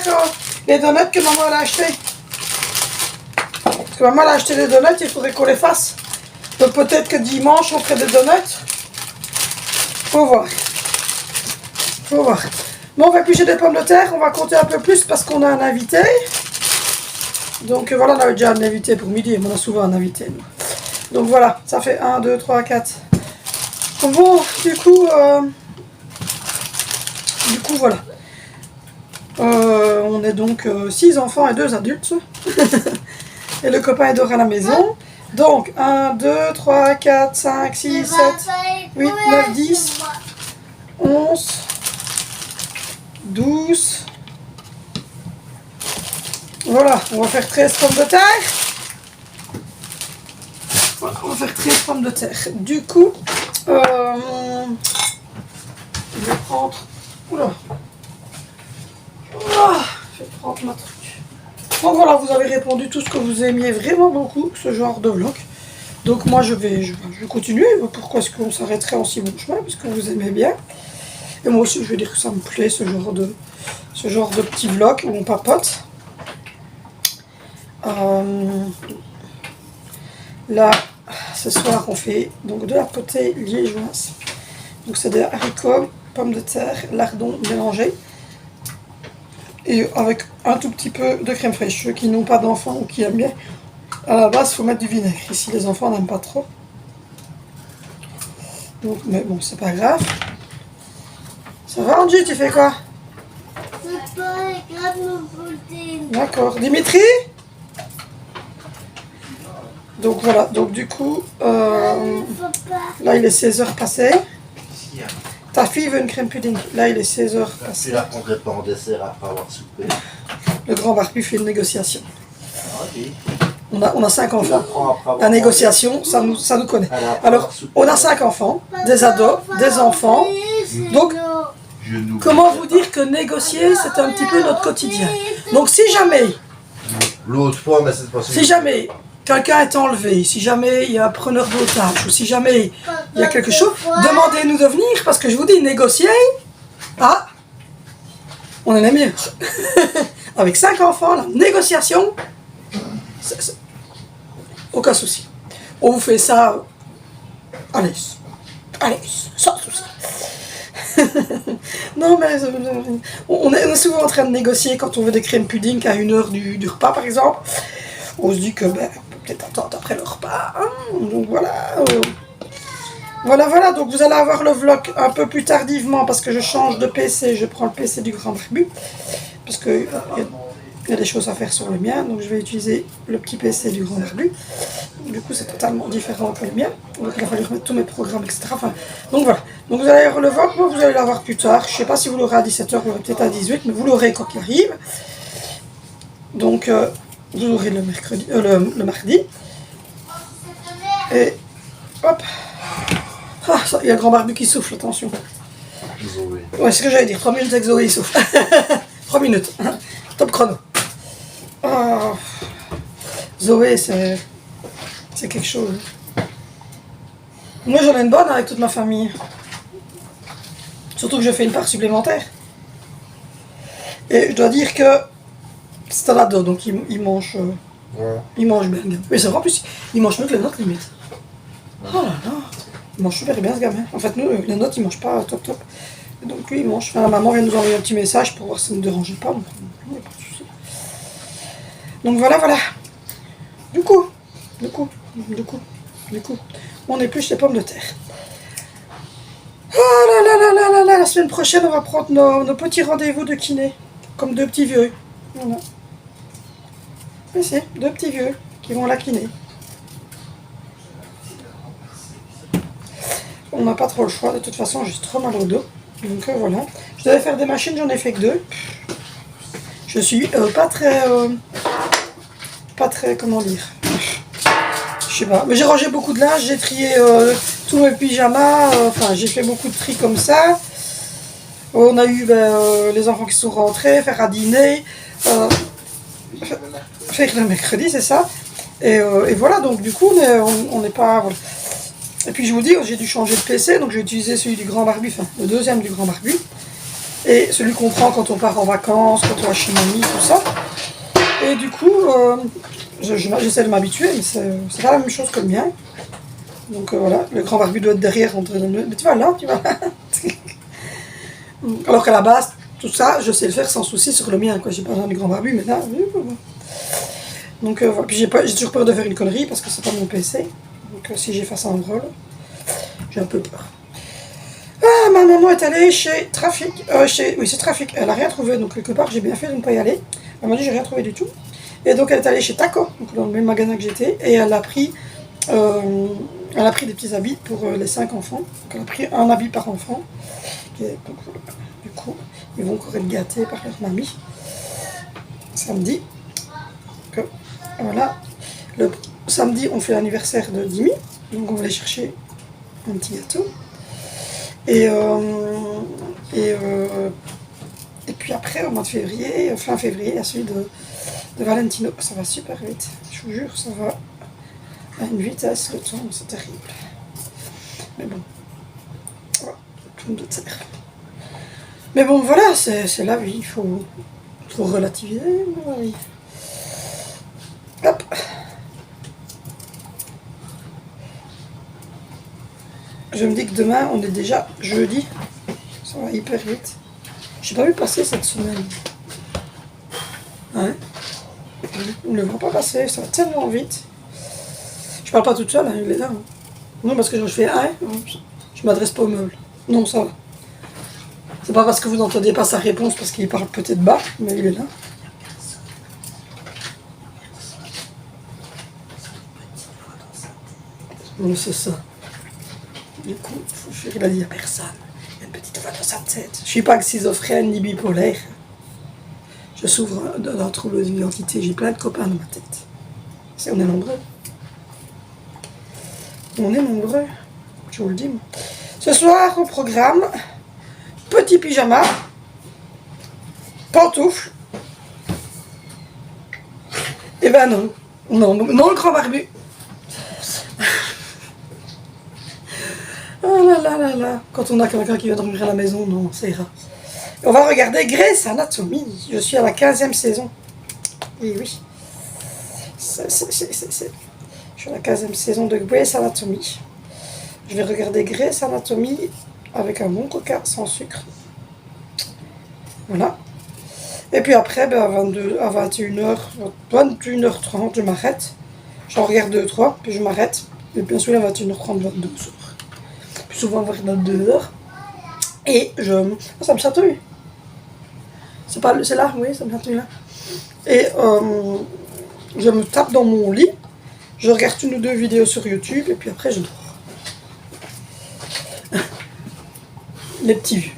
les donuts que maman elle a acheté. Parce que maman elle a acheté des donuts, il faudrait qu'on les fasse. Donc peut-être que dimanche on ferait des donuts. Faut voir. Faut voir. Bon, on va éplucher des pommes de terre, on va compter un peu plus parce qu'on a un invité. Donc voilà, on avait déjà un invité pour midi, mais on a souvent un invité. Nous. Donc voilà, ça fait 1, 2, 3, 4. Bon, du coup voilà. On est donc 6 enfants et 2 adultes. Et le copain est dehors à la maison. Donc 1, 2, 3, 4, 5, 6, 7, 8, 9, 10, 11, 12. Voilà, on va faire 13 pommes de terre. Voilà, on va faire 13 pommes de terre. Du coup, je vais prendre... Oula. Je vais prendre ma truc. Donc voilà, vous avez répondu tout ce que vous aimiez vraiment beaucoup, ce genre de vlog. Donc moi, je vais continuer. Pourquoi est-ce qu'on s'arrêterait en si bon chemin? Parce que vous aimez bien. Et moi aussi, je vais dire que ça me plaît, ce genre de petit vlog où on papote. Là, ce soir, on fait donc de la potée liégeoise. Donc c'est des haricots, pommes de terre, lardons mélangés. Et avec un tout petit peu de crème fraîche. Ceux qui n'ont pas d'enfants ou qui aiment bien, à la base, il faut mettre du vinaigre. Ici, les enfants n'aiment pas trop. Donc, mais bon, c'est pas grave. Ça va, Angie, tu fais quoi? D'accord. Dimitri? Donc voilà, donc du coup, là il est 16h passé. Ta fille veut une crème pudding. Là il est 16h passé. Tu la prendrais pas en dessert après avoir soupé. Le grand Barbie fait une négociation. Okay. On a 5 enfants. La négociation, ça nous connaît. Alors, on a 5 enfants, des ados, des enfants. Donc, comment vous dire que négocier, c'est un petit peu notre quotidien. Donc si jamais... L'autre fois, mais c'est pas Si jamais quelqu'un est enlevé, si jamais il y a un preneur d'otage, ou si jamais il y a quelque chose, demandez-nous de venir, parce que je vous dis, négocier, on est les meilleurs. Avec 5 enfants, la négociation, aucun souci. On vous fait ça, allez, sans souci. Non mais on est souvent en train de négocier quand on veut des crèmes pudding à 1h du repas par exemple. On se dit que ben, on peut peut-être attendre après le repas. Hein, donc voilà. Voilà, donc vous allez avoir le vlog un peu plus tardivement parce que je change de PC, je prends le PC du grand Barbu. Parce qu'il y a des choses à faire sur le mien, donc je vais utiliser le petit PC du grand Barbu. Du coup c'est totalement différent que le mien, donc il a fallu remettre tous mes programmes, etc. Enfin, donc voilà, donc vous allez avoir le vlog, vous allez l'avoir plus tard. Je ne sais pas si vous l'aurez à 17h, vous l'aurez peut-être à 18h, mais vous l'aurez quand il arrive. Donc vous l'aurez le mercredi, le mardi. Et hop. Ah, il y a le grand barbu qui souffle, attention. Zoé. Ouais, c'est ce que j'allais dire. 3 minutes avec Zoé, il souffle. 3 minutes. Top chrono. Oh. Zoé, c'est quelque chose. Moi, j'en ai une bonne avec toute ma famille. Surtout que je fais une part supplémentaire. Et je dois dire que c'est un ado, donc il mange bien. Mais c'est vrai, en plus, il mange mieux que les nôtres, limite. Oh là là, il mange super bien, ce gamin. En fait, nous, les nôtres, ils mangent pas top. Donc lui, il mange. Enfin, la maman vient nous envoyer un petit message pour voir si ça ne dérangeait pas. Donc, il n'y a pas de souci. Donc voilà. Du coup, on épluche les pommes de terre. Oh là, la semaine prochaine, on va prendre nos petits rendez-vous de kiné. Comme 2 petits vieux. Voilà. Mais c'est 2 petits vieux qui vont à la kiné. On n'a pas trop le choix, de toute façon, j'ai trop mal au dos. Donc voilà. Je devais faire des machines, j'en ai fait que 2. Je suis pas très, comment dire. Je sais pas. Mais j'ai rangé beaucoup de linge, j'ai trié tous mes pyjamas. Enfin, j'ai fait beaucoup de tri comme ça. On a eu les enfants qui sont rentrés, faire à dîner. Faire le mercredi, c'est ça. Et voilà, donc du coup, on n'est pas... Voilà. Et puis je vous dis, j'ai dû changer de PC, donc j'ai utilisé celui du grand barbu, enfin le deuxième du grand barbu. Et celui qu'on prend quand on part en vacances, quand on va chez mamie, tout ça. Et du coup, j'essaie de m'habituer, mais c'est pas la même chose que le mien. Donc voilà, le grand barbu doit être derrière, entre les deux. Mais tu vas là. Alors qu'à la base, tout ça, je sais le faire sans souci sur le mien, quoi. J'ai pas besoin du grand barbu, mais là, donc voilà. Puis j'ai toujours peur de faire une connerie parce que c'est pas mon PC. Donc si j'ai fait ça en rôle, j'ai un peu peur. Ah, ma maman est allée chez Trafic. Oui, c'est Trafic. Elle a rien trouvé, donc quelque part j'ai bien fait de ne pas y aller. Elle m'a dit j'ai rien trouvé du tout. Et donc elle est allée chez Taco, donc dans le même magasin que j'étais, et elle a pris des petits habits pour les 5 enfants. Donc elle a pris un habit par enfant. Et donc, du coup, ils vont encore être gâtés par leur mamie samedi. Donc, voilà. Le samedi, on fait l'anniversaire de Dimi, donc on va aller chercher un petit gâteau. Et puis après, au mois de février, fin février, il y a celui de Valentino. Ça va super vite, je vous jure, ça va à une vitesse, le temps, c'est terrible. Mais bon, voilà, tout de terre. Mais bon, voilà, c'est la vie, il faut relativiser, la vie. Hop. Je me dis que demain, on est déjà jeudi. Ça va hyper vite. J'ai pas vu passer cette semaine. Hein? On ne le voit pas passer, ça va tellement vite. Je parle pas toute seule, hein, il est là. Hein. Non, parce que je fais je m'adresse pas au meuble. Non, ça va. C'est pas parce que vous n'entendez pas sa réponse, parce qu'il parle peut-être bas, mais il est là. Non, c'est ça. Du coup, il a dit à personne. Il y a une petite voix dans sa tête. Je suis pas schizophrène ni bipolaire. Je souffre d'un trouble d'identité. J'ai plein de copains dans ma tête. On est nombreux. On est nombreux. Je vous le dis. Moi. Ce soir, au programme, petit pyjama, pantoufles. Eh ben non. Non, le grand barbu. Oh là. Quand on a quelqu'un qui vient dormir à la maison, non, ça ira. On va regarder Grey's Anatomy. Je suis à la 15e saison. Et oui. Je suis à la 15e saison de Grey's Anatomy. Je vais regarder Grey's Anatomy avec un bon coca sans sucre. Voilà. Et puis après, à 21h30, je m'arrête. J'en regarde 2-3, puis je m'arrête. Et bien sûr, à 21h30, 22h. Plus souvent vers 22h. Et ça me chatouille. C'est là, oui, ça me chatouille là. Et je me tape dans mon lit. Je regarde 1 ou 2 vidéos sur YouTube. Et puis après, je dors. Les petits vues.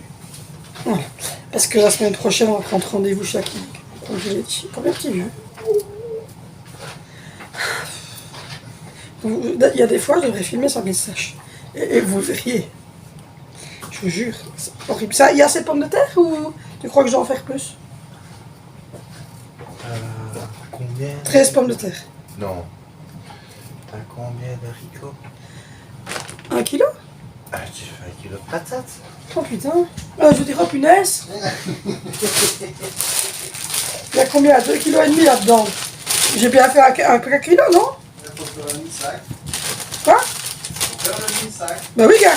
Voilà. Parce que la semaine prochaine, on va prendre rendez-vous chez la clinique. Comme je l'ai dit, comme les petits vues. Il y a des fois, je devrais filmer sans qu'ils sachent. Et vous verriez. Je vous jure, c'est horrible. Ça, il y a assez de pommes de terre ou tu crois que je dois en faire plus? Combien? 13 pommes de terre. Non. T'as combien d'haricots? 1 kilo? Ah, tu fais 1 kilo de patates. Oh putain. Je vous dirais, oh punaise. Il y a combien? 2,5 kg là-dedans. J'ai bien fait un kilo, non? Il faut faire un demi-sac. Quoi? Faut faire un demi-sac. Bah oui, gars.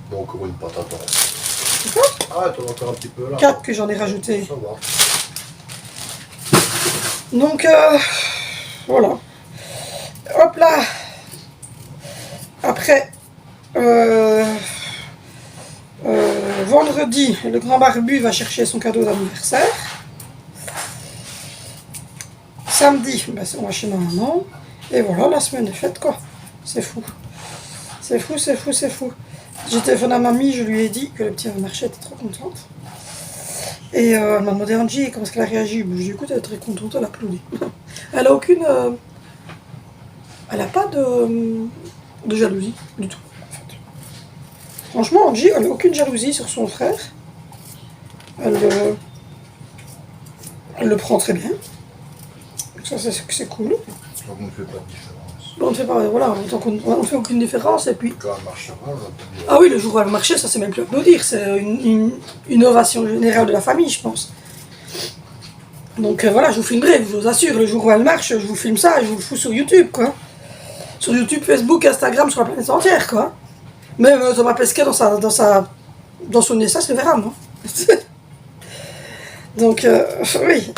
Bon, encore une patate. C'est quoi? Ah, t'en as encore un petit peu là. 4 que j'en ai rajouté. Ça va. Donc, voilà. Hop là. Après, vendredi, le grand barbu va chercher son cadeau d'anniversaire. Samedi, bah, on va chez ma maman. Et voilà, la semaine est faite, quoi. C'est fou. C'est fou, c'est fou, c'est fou. J'ai téléphoné à mamie, je lui ai dit que le petit marché était trop contente. Et elle m'a demandé, Angie, comment est-ce qu'elle a réagi? Je lui ai dit, écoute, elle est très contente, elle a applaudi. Elle a aucune... elle a pas de jalousie, du tout. En fait. Franchement, Angie, elle n'a aucune jalousie sur son frère. Elle le prend très bien. Ça, c'est cool. Donc on ne fait pas de différence. On ne fait pas, voilà, on ne fait aucune différence. Et puis... Quand elle marchera, on va te dire. Ah oui, le jour où elle va marcher, ça c'est même plus à applaudir. C'est une innovation générale de la famille, je pense. Donc voilà, je vous filmerai, je vous assure, le jour où elle marche, je vous filme ça et je vous le fous sur YouTube, quoi. Sur YouTube, Facebook, Instagram, sur la planète entière, quoi. Même Thomas Pesquet dans son essai, c'est verra, moi. Donc, oui.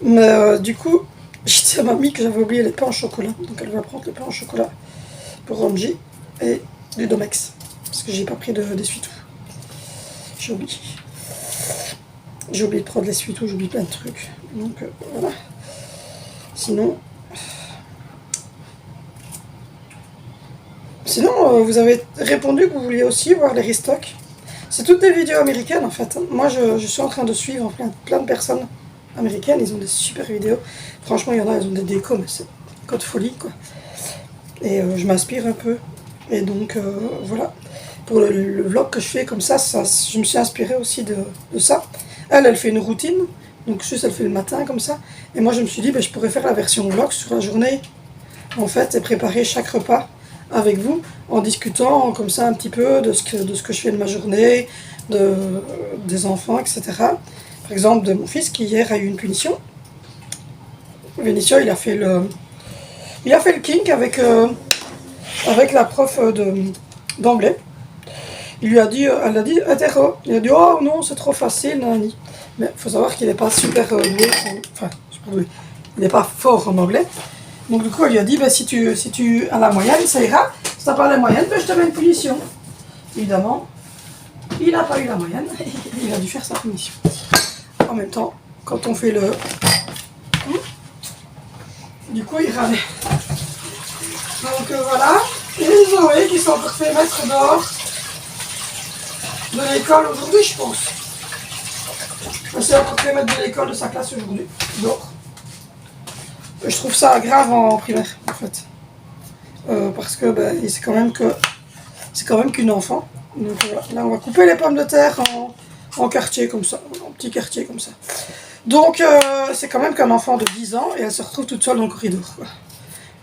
Mais du coup, j'ai dit à mamie que j'avais oublié les pains au chocolat. Donc elle va prendre les pains au chocolat pour Angie et du Domex. Parce que j'ai pas pris d'essuie-tout. J'ai oublié. J'ai oublié de prendre l'essuie-tout, j'ai oublié plein de trucs. Donc voilà. Sinon, vous avez répondu que vous vouliez aussi voir les restocks. C'est toutes des vidéos américaines en fait. Moi je suis en train de suivre plein de personnes américaines, ils ont des super vidéos. Franchement, il y en a, ils ont des décos, mais c'est déco de folie quoi. Et je m'inspire un peu. Et donc voilà. Pour le vlog que je fais comme ça, je me suis inspirée aussi de ça. Elle fait une routine, donc juste elle fait le matin comme ça. Et moi je me suis dit, je pourrais faire la version vlog sur la journée, en fait, et préparer chaque repas avec vous, en discutant comme ça un petit peu de ce que je fais de ma journée, des enfants, etc. Par exemple, de mon fils qui hier a eu une punition. Vénition, il a fait le kink avec la prof d'anglais. Elle a dit hétéro. Il a dit oh non, c'est trop facile, nani. Mais il faut savoir qu'il n'est pas super doué, enfin, il n'est pas fort en anglais. Donc du coup, elle lui a dit si tu as la moyenne, ça ira. Si tu n'as pas la moyenne, je te mets une punition. Évidemment, il n'a pas eu la moyenne, il a dû faire sa punition. En même temps, quand on fait le... Du coup, il râlait. Donc voilà, et Zoé qui s'est encore fait mettre dehors de l'école aujourd'hui, je pense. Elle s'est encore fait mettre de l'école de sa classe aujourd'hui, dehors. Je trouve ça grave en primaire, en fait. Parce que c'est quand même qu'une enfant. Donc voilà, là on va couper les pommes de terre en quartier comme ça, en petits quartiers comme ça. Donc c'est quand même qu'un enfant de 10 ans et elle se retrouve toute seule dans le corridor, quoi.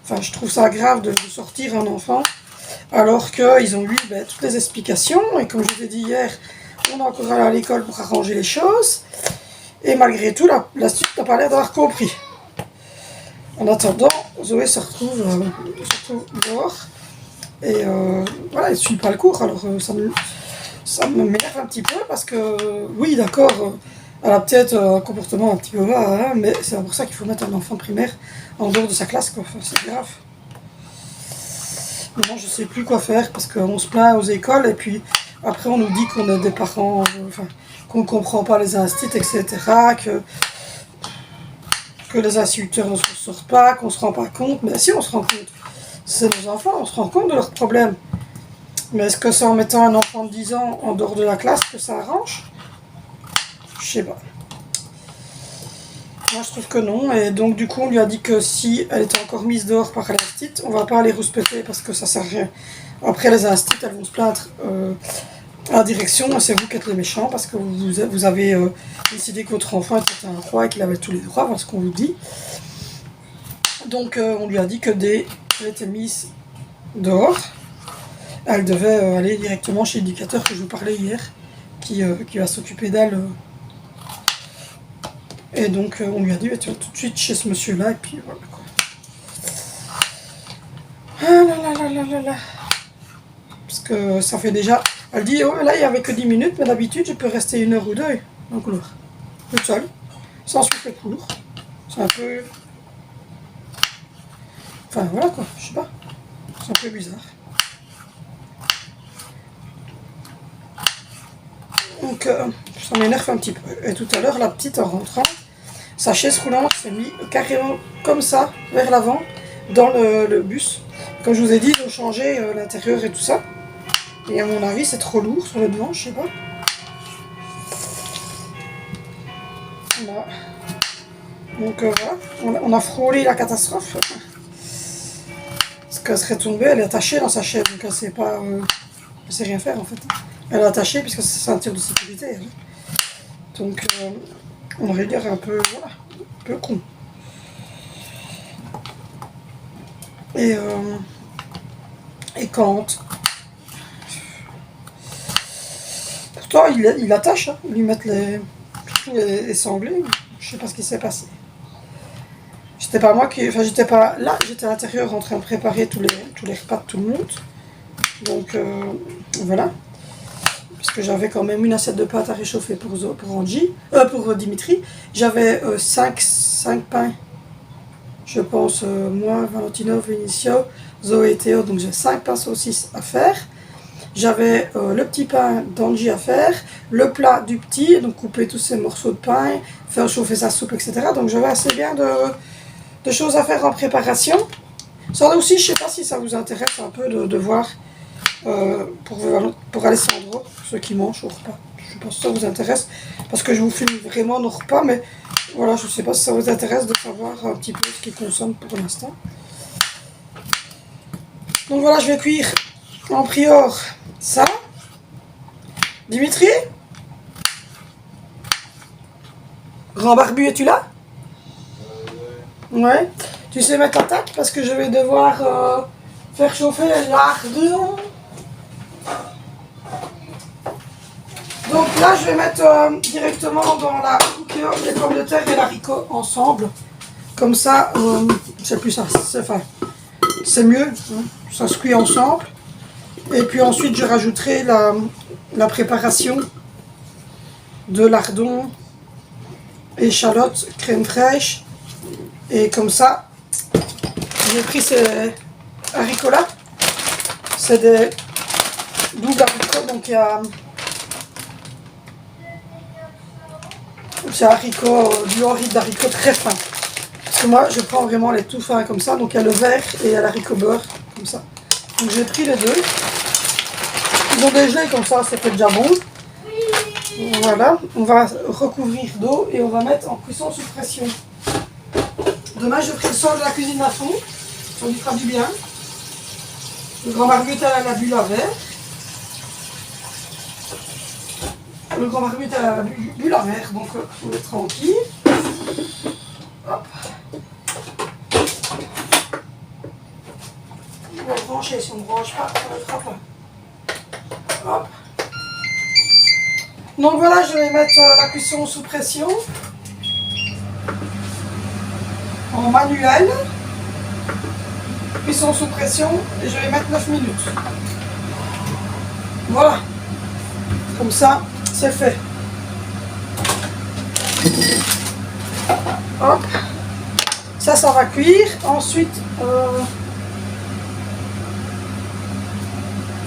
Enfin, je trouve ça grave de sortir un enfant alors qu'ils ont eu toutes les explications. Et comme je vous ai dit hier, on est encore allé à l'école pour arranger les choses. Et malgré tout, la suite n'a pas l'air d'avoir compris. En attendant, Zoé se retrouve dehors. Et voilà, elle ne suit pas le cours. Alors ça me m'énerve un petit peu parce que, oui, d'accord, elle a peut-être un comportement un petit peu bas, hein, mais c'est pour ça qu'il faut mettre un enfant primaire en dehors de sa classe, quoi. Enfin, c'est grave. Maintenant, je ne sais plus quoi faire parce qu'on se plaint aux écoles et puis après on nous dit qu'on est des parents, qu'on ne comprend pas les instituts, etc. Que les instituteurs ne se sortent pas, qu'on ne se rend pas compte. Mais si, on se rend compte. C'est nos enfants, on se rend compte de leurs problèmes. Mais est-ce que c'est en mettant un enfant de 10 ans en dehors de la classe que ça arrange? Je sais pas. Moi je trouve que non, et donc du coup on lui a dit que si elle était encore mise dehors par l'instit, on va pas aller rouspéter parce que ça sert à rien. Après les instits, elles vont se plaindre à la direction, et c'est vous qui êtes les méchants parce que vous avez décidé que votre enfant était un roi et qu'il avait tous les droits, voilà ce qu'on vous dit. Donc on lui a dit que dès qu'elle était mise dehors, elle devait aller directement chez l'éducateur que je vous parlais hier, qui va s'occuper d'elle. Et donc on lui a dit, bah, tu vas tout de suite chez ce monsieur-là, et puis voilà quoi. Ah là là là là là là. Parce que ça fait déjà... Elle dit, oh là il n'y avait que 10 minutes, mais d'habitude je peux rester 1 heure ou 2 en couloir. Toute seule, sans suivre les cours. C'est un peu... Enfin voilà quoi, je sais pas. C'est un peu bizarre. Donc ça m'énerve un petit peu. Et tout à l'heure, la petite en rentrant, sa chaise roulante s'est mise carrément comme ça, vers l'avant, dans le bus. Comme je vous ai dit, ils ont changé l'intérieur et tout ça. Et à mon avis, c'est trop lourd sur le devant, je sais pas. Voilà. Donc voilà, on a frôlé la catastrophe. Parce qu'elle serait tombée, elle est attachée dans sa chaise, donc elle sait pas... elle sait rien faire en fait. Elle est attachée puisque c'est sa ceinture de sécurité. Hein. Donc on aurait l'air un peu, voilà, un peu con. Et quand... Pourtant il attache, hein. Ils lui mettent les sanglés. Je sais pas ce qui s'est passé. J'étais pas moi qui... Enfin j'étais pas là, j'étais à l'intérieur en train de préparer tous les repas de tout le monde. Donc voilà. Parce que j'avais quand même une assiette de pâtes à réchauffer pour Dimitri. J'avais 5 pains. Je pense, moi, Valentino, Vinicio, Zoé et Théo. Donc j'ai 5 pains saucisses à faire. J'avais le petit pain d'Angie à faire. Le plat du petit, donc couper tous ces morceaux de pain, faire chauffer sa soupe, etc. Donc j'avais assez bien de choses à faire en préparation. Ça aussi, je ne sais pas si ça vous intéresse un peu de voir pour Alessandro, pour ceux qui mangent au repas. Je pense que ça vous intéresse, parce que je vous filme vraiment nos repas, mais voilà, je ne sais pas si ça vous intéresse de savoir un petit peu ce qu'il consomme pour l'instant. Donc voilà, je vais cuire en prior ça. Dimitri? Grand barbu, es-tu là? Ouais. Tu sais mettre la taque parce que je vais devoir faire chauffer l'ardon. Donc là, je vais mettre directement dans la cooker les pommes de terre et l'haricot ensemble. Comme ça, c'est plus ça. C'est mieux. Hein, ça se cuit ensemble. Et puis ensuite, je rajouterai la préparation de lardon, échalote, crème fraîche. Et comme ça, j'ai pris ces haricots là. C'est des doubles haricots, donc il y a... C'est du henri d'haricots très fin. Parce que moi, je prends vraiment les tout fins comme ça. Donc il y a le vert et il y a l'haricot beurre, comme ça. Donc j'ai pris les deux. Ils ont dégelé comme ça, c'était déjà bon. Voilà, on va recouvrir d'eau et on va mettre en cuisson sous pression. Demain, je ferai le sol de la cuisine à fond. Ça lui fera du bien. Le grand barbu est à la bulle à verre. Le grand barbu est à la bulle à verre, donc on est tranquille. Hop. On va brancher, si on ne branche pas, ça ne fera pas. Hop. Donc voilà, je vais mettre la cuisson sous pression. En manuel. Cuisson sous pression. Et je vais mettre 9 minutes. Voilà. Comme ça, c'est fait. Hop. Ça va cuire. Ensuite,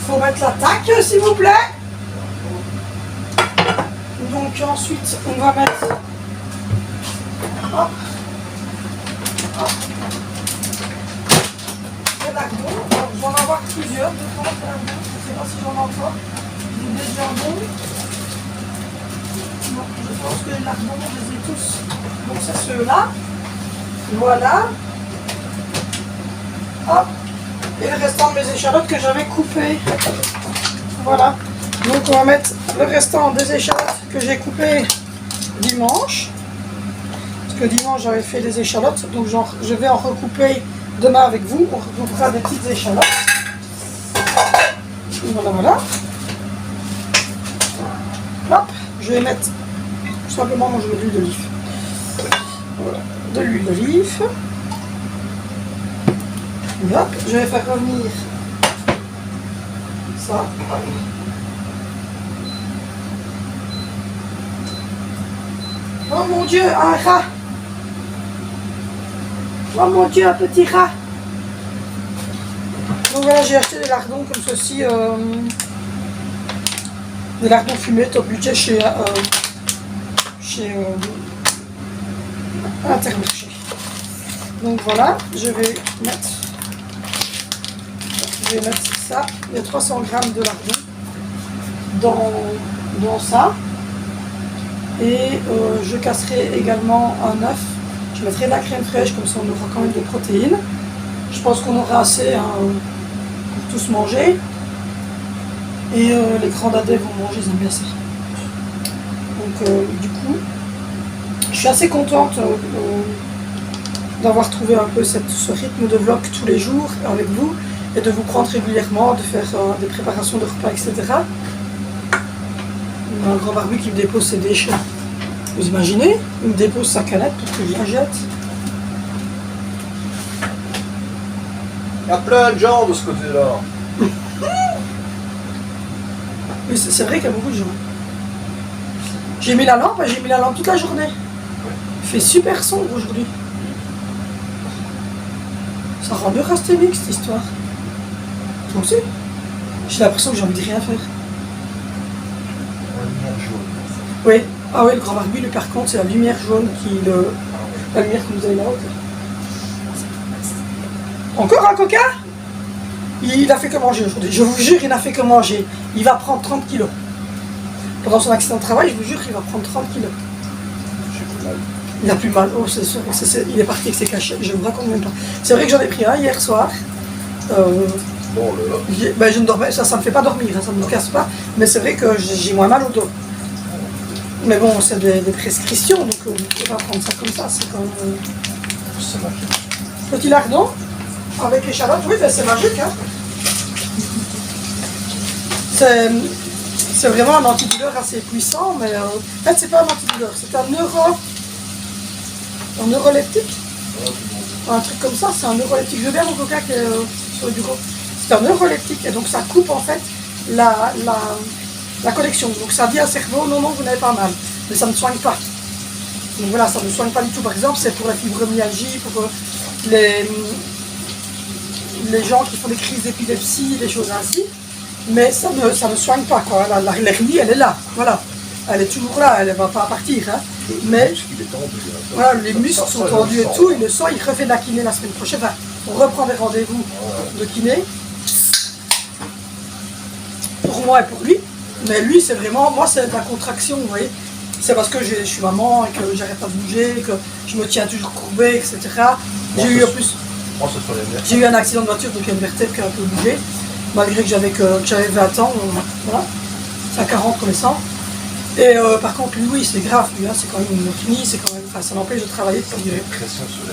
faut mettre la taque, s'il vous plaît. Donc ensuite, on va mettre... Hop. Hop. Le lardon. Je vais en avoir plusieurs. Je ne sais pas si j'en ai encore. Des jambons. Non, je pense que les lardons, je les ai tous. Donc c'est ceux-là. Voilà. Hop. Et le restant de mes échalotes que j'avais coupées. Voilà. Donc on va mettre le restant des échalotes que j'ai coupées dimanche. Parce que dimanche j'avais fait des échalotes. Donc je vais en recouper demain avec vous. On recoupera des petites échalotes. Voilà, voilà. Hop. Je vais mettre tout simplement, moi je mets de l'huile d'olive. Voilà. De l'huile d'olive. Hop. Je vais faire revenir ça. Oh mon Dieu, un rat! Oh mon Dieu, un petit rat! Donc voilà, j'ai acheté des lardons comme ceci, des lardons fumés top budget chez Intermarché. Donc voilà, je vais mettre ça. Il y a 300 grammes de lardons dans ça. Et je casserai également un œuf. Je mettrai de la crème fraîche, comme ça on aura quand même des protéines. Je pense qu'on aura assez pour tous manger. Et les grands dadais vont manger, ils aiment bien ça. Donc du coup, je suis assez contente d'avoir trouvé un peu ce rythme de vlog tous les jours avec vous et de vous prendre régulièrement, de faire des préparations de repas, etc. Un grand barbu qui me dépose ses déchets. Vous imaginez? Il me dépose sa canette pour que je la jette. Il y a plein de gens de ce côté-là. Mais c'est vrai qu'il y a beaucoup de gens. J'ai mis la lampe toute la journée. Il fait super sombre aujourd'hui. Ça rend mieux rastamique cette histoire. Toi aussi? J'ai l'impression que j'ai envie de rien faire. Oui. Ah oui, le grand barbu, lui, par contre, c'est la lumière jaune la lumière que vous avez là-haut. Encore un coca? Il a fait que manger aujourd'hui. Je vous jure, il n'a fait que manger. Il va prendre 30 kilos. Pendant son accident de travail, je vous jure qu'il va prendre 30 kilos. J'ai plus mal. Il a plus mal. Oh, c'est sûr. Il est parti avec ses cachets. Je ne vous raconte même pas. C'est vrai que j'en ai pris un hier soir. Bon, Je ne dormais, ça ne me fait pas dormir, ça ne me casse pas. Mais c'est vrai que j'ai moins mal au dos. Mais bon, c'est des prescriptions, donc on ne peut pas prendre ça comme ça. C'est quand même. c'est magique. Petit lardon avec l'échalote, oui, ben c'est magique. Hein. C'est vraiment un antidouleur assez puissant, mais en fait, c'est pas un antidouleur, c'est un neuroleptique. Un truc comme ça, c'est un neuroleptique. Je veux bien mon coca qui est sur le bureau. C'est un neuroleptique, et donc ça coupe en fait la connexion. Donc ça dit à cerveau, non, vous n'avez pas mal, mais ça ne soigne pas. Donc voilà, ça ne soigne pas du tout. Par exemple, c'est pour la fibromyalgie, pour les gens qui font des crises d'épilepsie, des choses ainsi. Mais ça ne soigne pas, quoi. L'hernie, elle est là, voilà. Elle est toujours là, elle ne va pas partir. Hein. Mais voilà, les muscles sont tendus et tout, il le sent, il refait de la kiné la semaine prochaine. Enfin, on reprend des rendez-vous de kiné. Pour moi et pour lui. Mais lui, c'est vraiment, moi, c'est de la contraction, vous voyez. C'est parce que je suis maman et que j'arrête pas de bouger, que je me tiens toujours courbée, etc. J'ai eu en plus. J'ai eu un accident de voiture, donc il y a une vertèbre qui a un peu bougé. Malgré que j'avais 20 ans, voilà. C'est à 40 qu'on est 100. Et par contre, lui, oui, c'est grave, lui, hein, c'est quand même une morphine, c'est quand même. Enfin, ça l'empêche de travailler depuis.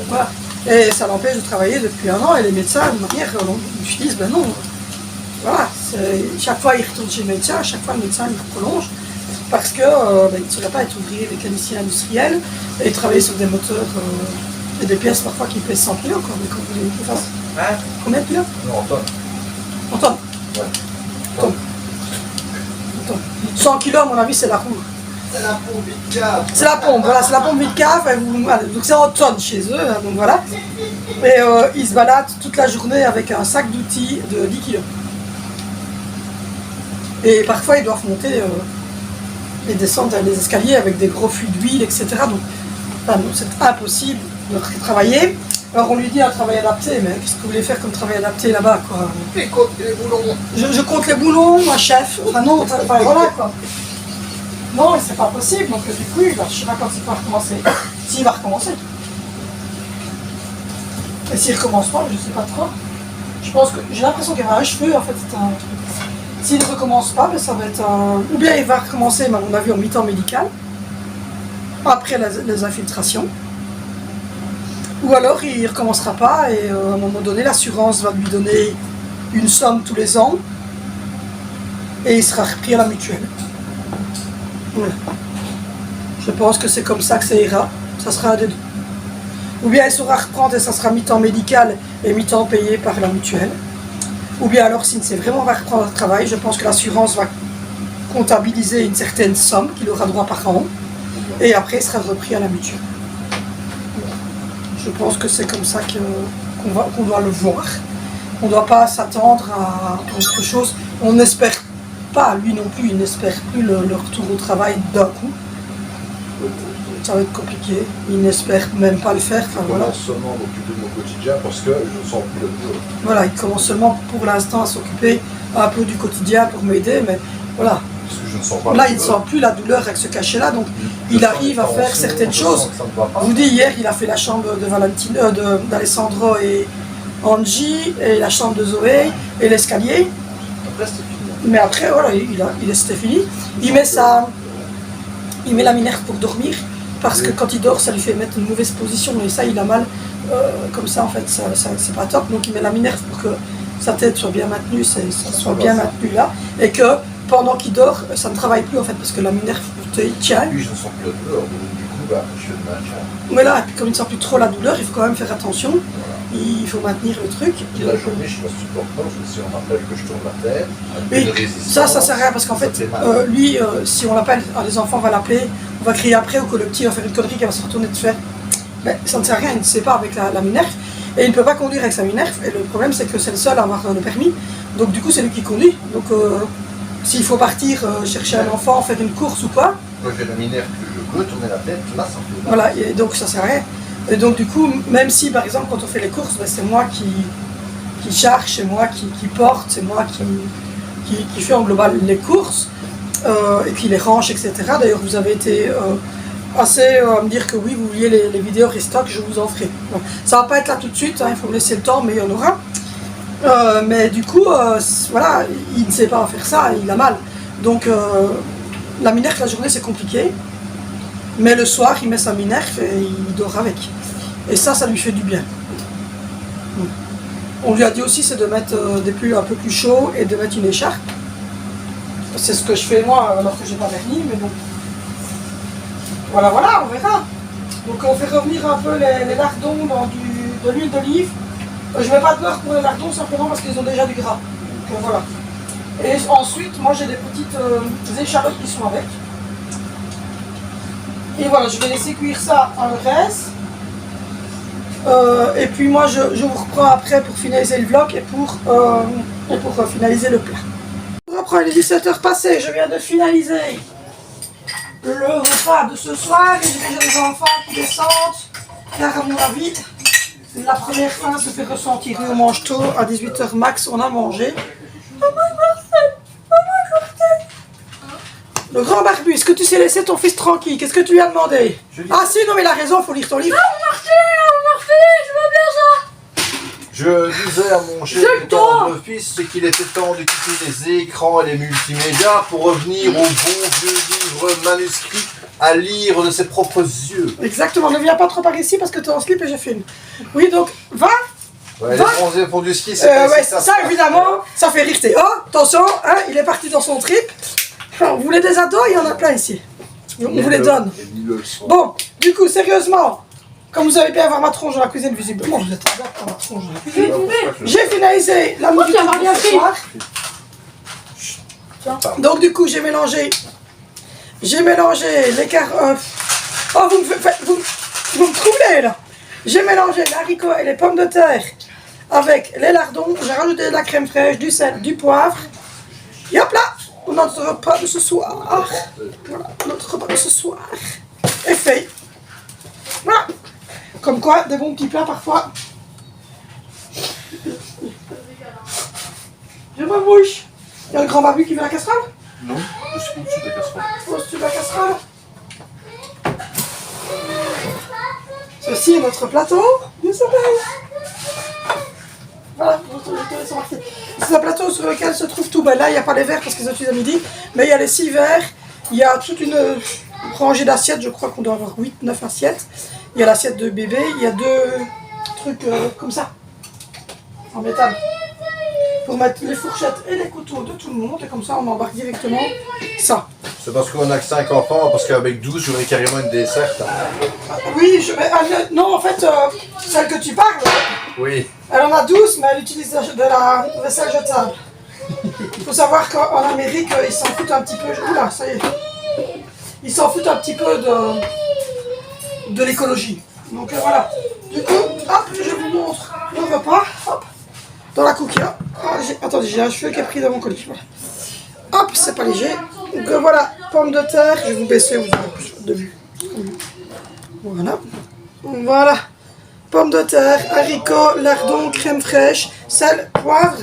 Voilà. Et ça l'empêche de travailler depuis 1 an, et les médecins, de manière, ils disent, ben non. Voilà, chaque fois il retourne chez le médecin, chaque fois le médecin il prolonge parce que il ne saurait pas être ouvrier mécanicien industriel et travailler sur des moteurs et des pièces parfois qui pèsent 100 kg. Mais quand vous voulez qu'on fasse combien de kilos? Non, en tonnes. En tonnes. Ouais. Tonnes. 100 kg à mon avis c'est la roue. C'est la pompe vide cave. C'est la pompe, voilà, c'est la pompe vide cave. Donc c'est en tonnes chez eux, hein, donc voilà. Et ils se baladent toute la journée avec un sac d'outils de 10 kg. Et parfois, ils doivent monter et descendre les escaliers avec des gros flux d'huile, etc. Donc, c'est impossible de travailler. Alors, on lui dit un travail adapté, mais qu'est-ce que vous voulez faire comme travail adapté là-bas, quoi? Il compte les boulons. Je compte les boulons, ma chef. Enfin, non, voilà, quoi. Non, c'est pas possible, donc du coup, je sais pas quand il va recommencer. S'il va recommencer. Et s'il recommence pas, je sais pas trop. Je pense que j'ai l'impression qu'il y aura un cheveu, en fait, c'est un truc. S'il ne recommence pas, ben, ça va être un... Ou bien il va recommencer, mais à mon avis, en mi-temps médical, après les infiltrations. Ou alors il ne recommencera pas et à un moment donné, l'assurance va lui donner une somme tous les ans et il sera repris à la mutuelle. Ouais. Je pense que c'est comme ça que ça ira. Ça sera un des deux. Ou bien il saura reprendre et ça sera mi-temps médical et mi-temps payé par la mutuelle. Ou bien alors, s'il ne sait vraiment pas reprendre le travail, je pense que l'assurance va comptabiliser une certaine somme qu'il aura droit par an et après il sera repris à la mutuelle. Je pense que c'est comme ça qu'on doit le voir. On ne doit pas s'attendre à autre chose. On n'espère pas, lui non plus, il n'espère plus le retour au travail d'un coup. Ça va être compliqué. Il n'espère même pas le faire. Enfin, Je commence seulement à m'occuper de mon quotidien parce que je ne sens plus le boulot. Voilà, il commence seulement pour l'instant à s'occuper un peu du quotidien pour m'aider, mais voilà. Parce que je ne sens pas Là, il ne sent plus la douleur avec ce cachet-là, donc il arrive à faire certaines choses. Je vous dis, hier, il a fait la chambre de Valentine, d'Alessandro et Angie, et la chambre de Zoé, et l'escalier. Après, c'était fini. Mais après, voilà, c'était fini. Il met la minerve pour dormir, parce que quand il dort, ça lui fait mettre une mauvaise position, et ça, il a mal. Comme ça, en fait, c'est pas top. Donc, il met la minerve pour que sa tête soit bien maintenue, ça soit bien maintenu là, et que pendant qu'il dort, ça ne travaille plus en fait, parce que la minerve tient. Lui, je ne sens plus la douleur, donc du coup, je fais de maintien. Mais là, et puis comme il ne sent plus trop la douleur, il faut quand même faire attention. Voilà. Il faut maintenir le truc. Et la journée, je ne supporte pas, parce que si on m'appelle que je tourne la terre, Et de résistance, ça sert à rien, parce qu'en fait, fait mal. lui, si on l'appelle, les enfants vont l'appeler, on va crier après, ou que le petit va faire une connerie qui va se retourner de faire. Mais ça ne sert à rien, il ne sait pas avec la minerve. Et il ne peut pas conduire avec sa minerve. Et le problème, c'est que c'est le seul à avoir le permis. Donc du coup, c'est lui qui conduit. Donc s'il faut partir chercher un enfant, faire une course ou quoi. Moi, j'ai la minerve que je peux tourner la tête, là, ça me fait mal. Voilà, et donc ça sert à rien. Et donc du coup, même si par exemple quand on fait les courses, ben, c'est moi qui charge, c'est moi qui porte, c'est moi qui fait en global les courses, et puis les range, etc. D'ailleurs, vous avez été assez à me dire que oui, vous vouliez les vidéos restock, je vous en ferai. Bon, ça va pas être là tout de suite, hein, il faut me laisser le temps, mais il y en aura. Mais du coup, voilà, il ne sait pas faire ça, il a mal. Donc la minerve la journée c'est compliqué, mais le soir il met sa minerve et il dort avec. Et ça lui fait du bien. On lui a dit aussi c'est de mettre des pulls un peu plus chauds et de mettre une écharpe. C'est ce que je fais moi alors que j'ai pas vernis, mais bon. Voilà, on verra. Donc on fait revenir un peu les lardons dans de l'huile d'olive. Je mets pas de beurre pour les lardons simplement parce qu'ils ont déjà du gras. Donc voilà. Et ensuite, moi j'ai des petites échalotes qui sont avec. Et voilà, je vais laisser cuire ça en graisse. Et puis moi je vous reprends après pour finaliser le vlog et pour finaliser le plat. On reprend les 17h passées, je viens de finaliser le repas de ce soir et j'ai déjà les enfants qui descendent. Car à mon avis, la première faim se fait ressentir. On mange tôt, à 18h max on a mangé. Le grand barbu, est-ce que tu sais laisser ton fils tranquille? Qu'est-ce que tu lui as demandé? Ah si, non mais il a raison, il faut lire ton livre. Je disais à mon cher tendre fils qu'il était temps de quitter les écrans et les multimédias pour revenir au bon vieux livre manuscrit à lire de ses propres yeux. Exactement, ne viens pas trop par ici parce que tu es en slip et je filme. Oui, donc, va. Ouais, les bronzés font du ski, ouais, ça évidemment, ça fait rire tes. Oh, attention, hein, il est parti dans son trip. Alors, vous voulez des ados? Il y en a plein ici. On vous les donne. Bon, du coup, sérieusement, comme vous avez pu avoir ma tronche dans la cuisine, visiblement, vous êtes adepte à ma tronche dans la cuisine. J'ai finalisé la nourriture de ce soir. Donc, du coup, j'ai mélangé les carottes. Oh, vous me troublez là. J'ai mélangé les haricots et les pommes de terre avec les lardons. J'ai rajouté de la crème fraîche, du sel, du poivre. Et hop là, notre repas de ce soir. Voilà, notre repas de ce soir est fait. Voilà. Comme quoi, des bons petits plats parfois. Je me mouche. Il y a le grand barbu qui veut la casserole? Non, je suis au-dessus de la casserole. Au-dessus. de la casserole. Ceci est notre plateau du soleil. Voilà, c'est un plateau sur lequel se trouve tout. Ben là, il n'y a pas les verres parce qu'ils sont utilisés à midi, mais il y a les 6 verres. Il y a toute une rangée d'assiettes, je crois qu'on doit avoir 8-9 assiettes. Il y a l'assiette de bébé, il y a 2 trucs comme ça, en métal, pour mettre les fourchettes et les couteaux de tout le monde, et comme ça on embarque directement ça. C'est parce qu'on a que 5 enfants, parce qu'avec 12, j'aurais carrément une desserte. Oui, non, en fait, celle que tu parles, Oui. elle en a 12, mais elle utilise de la vaisselle jetable. Il faut savoir qu'en Amérique, ils s'en foutent un petit peu. Oula, ça y est. Ils s'en foutent un petit peu de l'écologie. Donc voilà. Du coup, hop, je vous montre le repas. Hop, dans la cookie. Attendez, j'ai un cheveu qui est pris dans mon colis. Voilà. Hop, c'est pas léger. Donc voilà, pommes de terre. Je vais vous baisser, vous aurez plus de vue. Voilà. Voilà. Pommes de terre, haricots, lardons, crème fraîche, sel, poivre.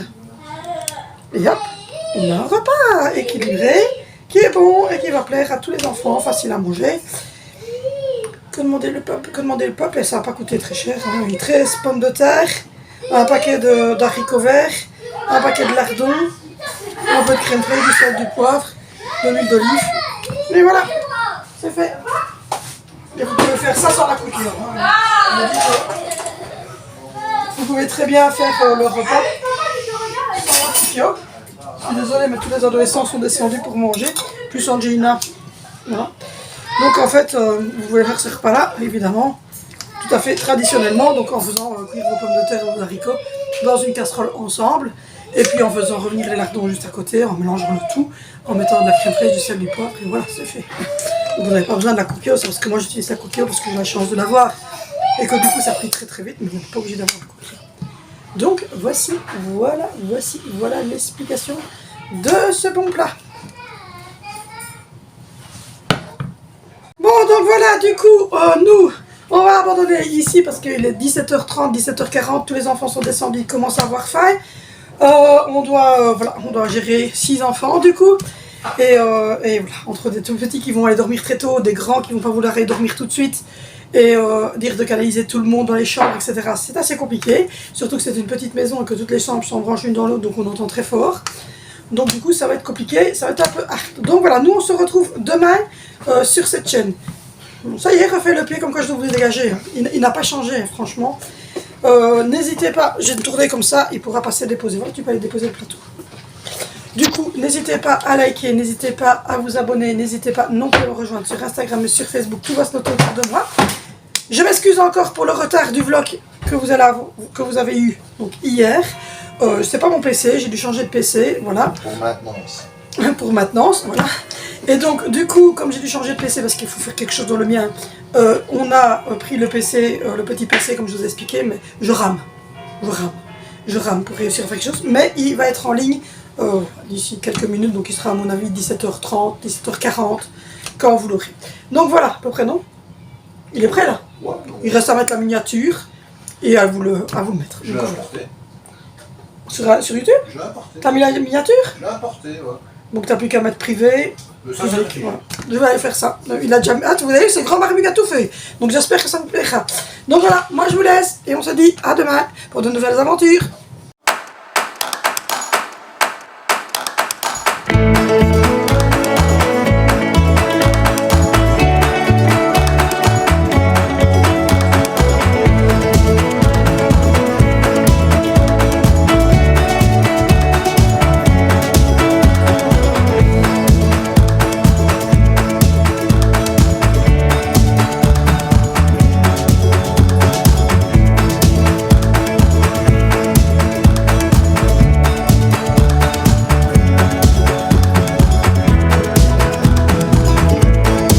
Et hop, on a un repas équilibré, qui est bon et qui va plaire à tous les enfants, facile à manger. Que demander le peuple, et ça n'a pas coûté très cher. Hein. 13 pommes de terre, un paquet d'haricots verts, un paquet de lardons, un peu de crème fraîche, du sel, du poivre, de l'huile d'olive. Et voilà, c'est fait. Et vous pouvez faire ça sans la couture. Hein. Vous pouvez très bien faire le repas sans la couture. Je suis désolée, mais tous les adolescents sont descendus pour manger, plus Angelina. Voilà. Donc en fait, vous pouvez faire ce repas-là, évidemment, tout à fait traditionnellement, donc en faisant cuire vos pommes de terre et vos haricots dans une casserole ensemble, et puis en faisant revenir les lardons juste à côté, en mélangeant le tout, en mettant de la crème fraîche, du sel, du poivre, et voilà, c'est fait. Vous n'avez pas besoin de la coquille, c'est parce que moi j'utilise la coquille parce que j'ai la chance de l'avoir, et que du coup ça prie très très vite, mais vous n'êtes pas obligé d'avoir la coquille. Donc voilà l'explication de ce bon plat. Bon, donc voilà, du coup, nous, on va abandonner ici parce qu'il est 17h30, 17h40, tous les enfants sont descendus, ils commencent à avoir faim. On doit gérer 6 enfants du coup. Et voilà, entre des tout petits qui vont aller dormir très tôt, des grands qui vont pas vouloir aller dormir tout de suite, et dire de canaliser tout le monde dans les chambres, etc. C'est assez compliqué, surtout que c'est une petite maison et que toutes les chambres sont branchées l'une dans l'autre, donc on entend très fort. Donc du coup ça va être compliqué, ça va être un peu hard. Donc voilà, nous on se retrouve demain sur cette chaîne. Bon, ça y est, refait le pied comme quoi je dois vous dégager. Il n'a pas changé, franchement. N'hésitez pas, j'ai tourné comme ça, il pourra passer déposer. Voilà, tu peux aller déposer le plateau. Du coup, n'hésitez pas à liker, n'hésitez pas à vous abonner, n'hésitez pas non plus à me rejoindre sur Instagram et sur Facebook, tout va se noter autour de moi. Je m'excuse encore pour le retard du vlog que vous avez eu donc hier. C'est pas mon PC, j'ai dû changer de PC, voilà. Pour maintenance. Pour maintenance, voilà. Et donc, du coup, comme j'ai dû changer de PC parce qu'il faut faire quelque chose dans le mien, on a pris le PC, le petit PC comme je vous ai expliqué, mais je rame pour réussir à faire quelque chose. Mais il va être en ligne d'ici quelques minutes, donc il sera à mon avis 17h30, 17h40, quand vous l'aurez. Donc voilà, à peu près, non? Il est prêt là? Ouais, il reste à mettre la miniature et à vous le mettre. Je l'ai apporté. Sur YouTube? Je l'ai apporté. T'as mis la miniature? Je l'ai apporté, ouais. Donc t'as plus qu'à mettre privé. Ça, Public, voilà. Je vais aller faire ça. Il a déjà... Ah, vous avez vu, c'est le grand Barbu qui a tout fait. Donc j'espère que ça vous plaira. Donc voilà, moi je vous laisse et on se dit à demain pour de nouvelles aventures.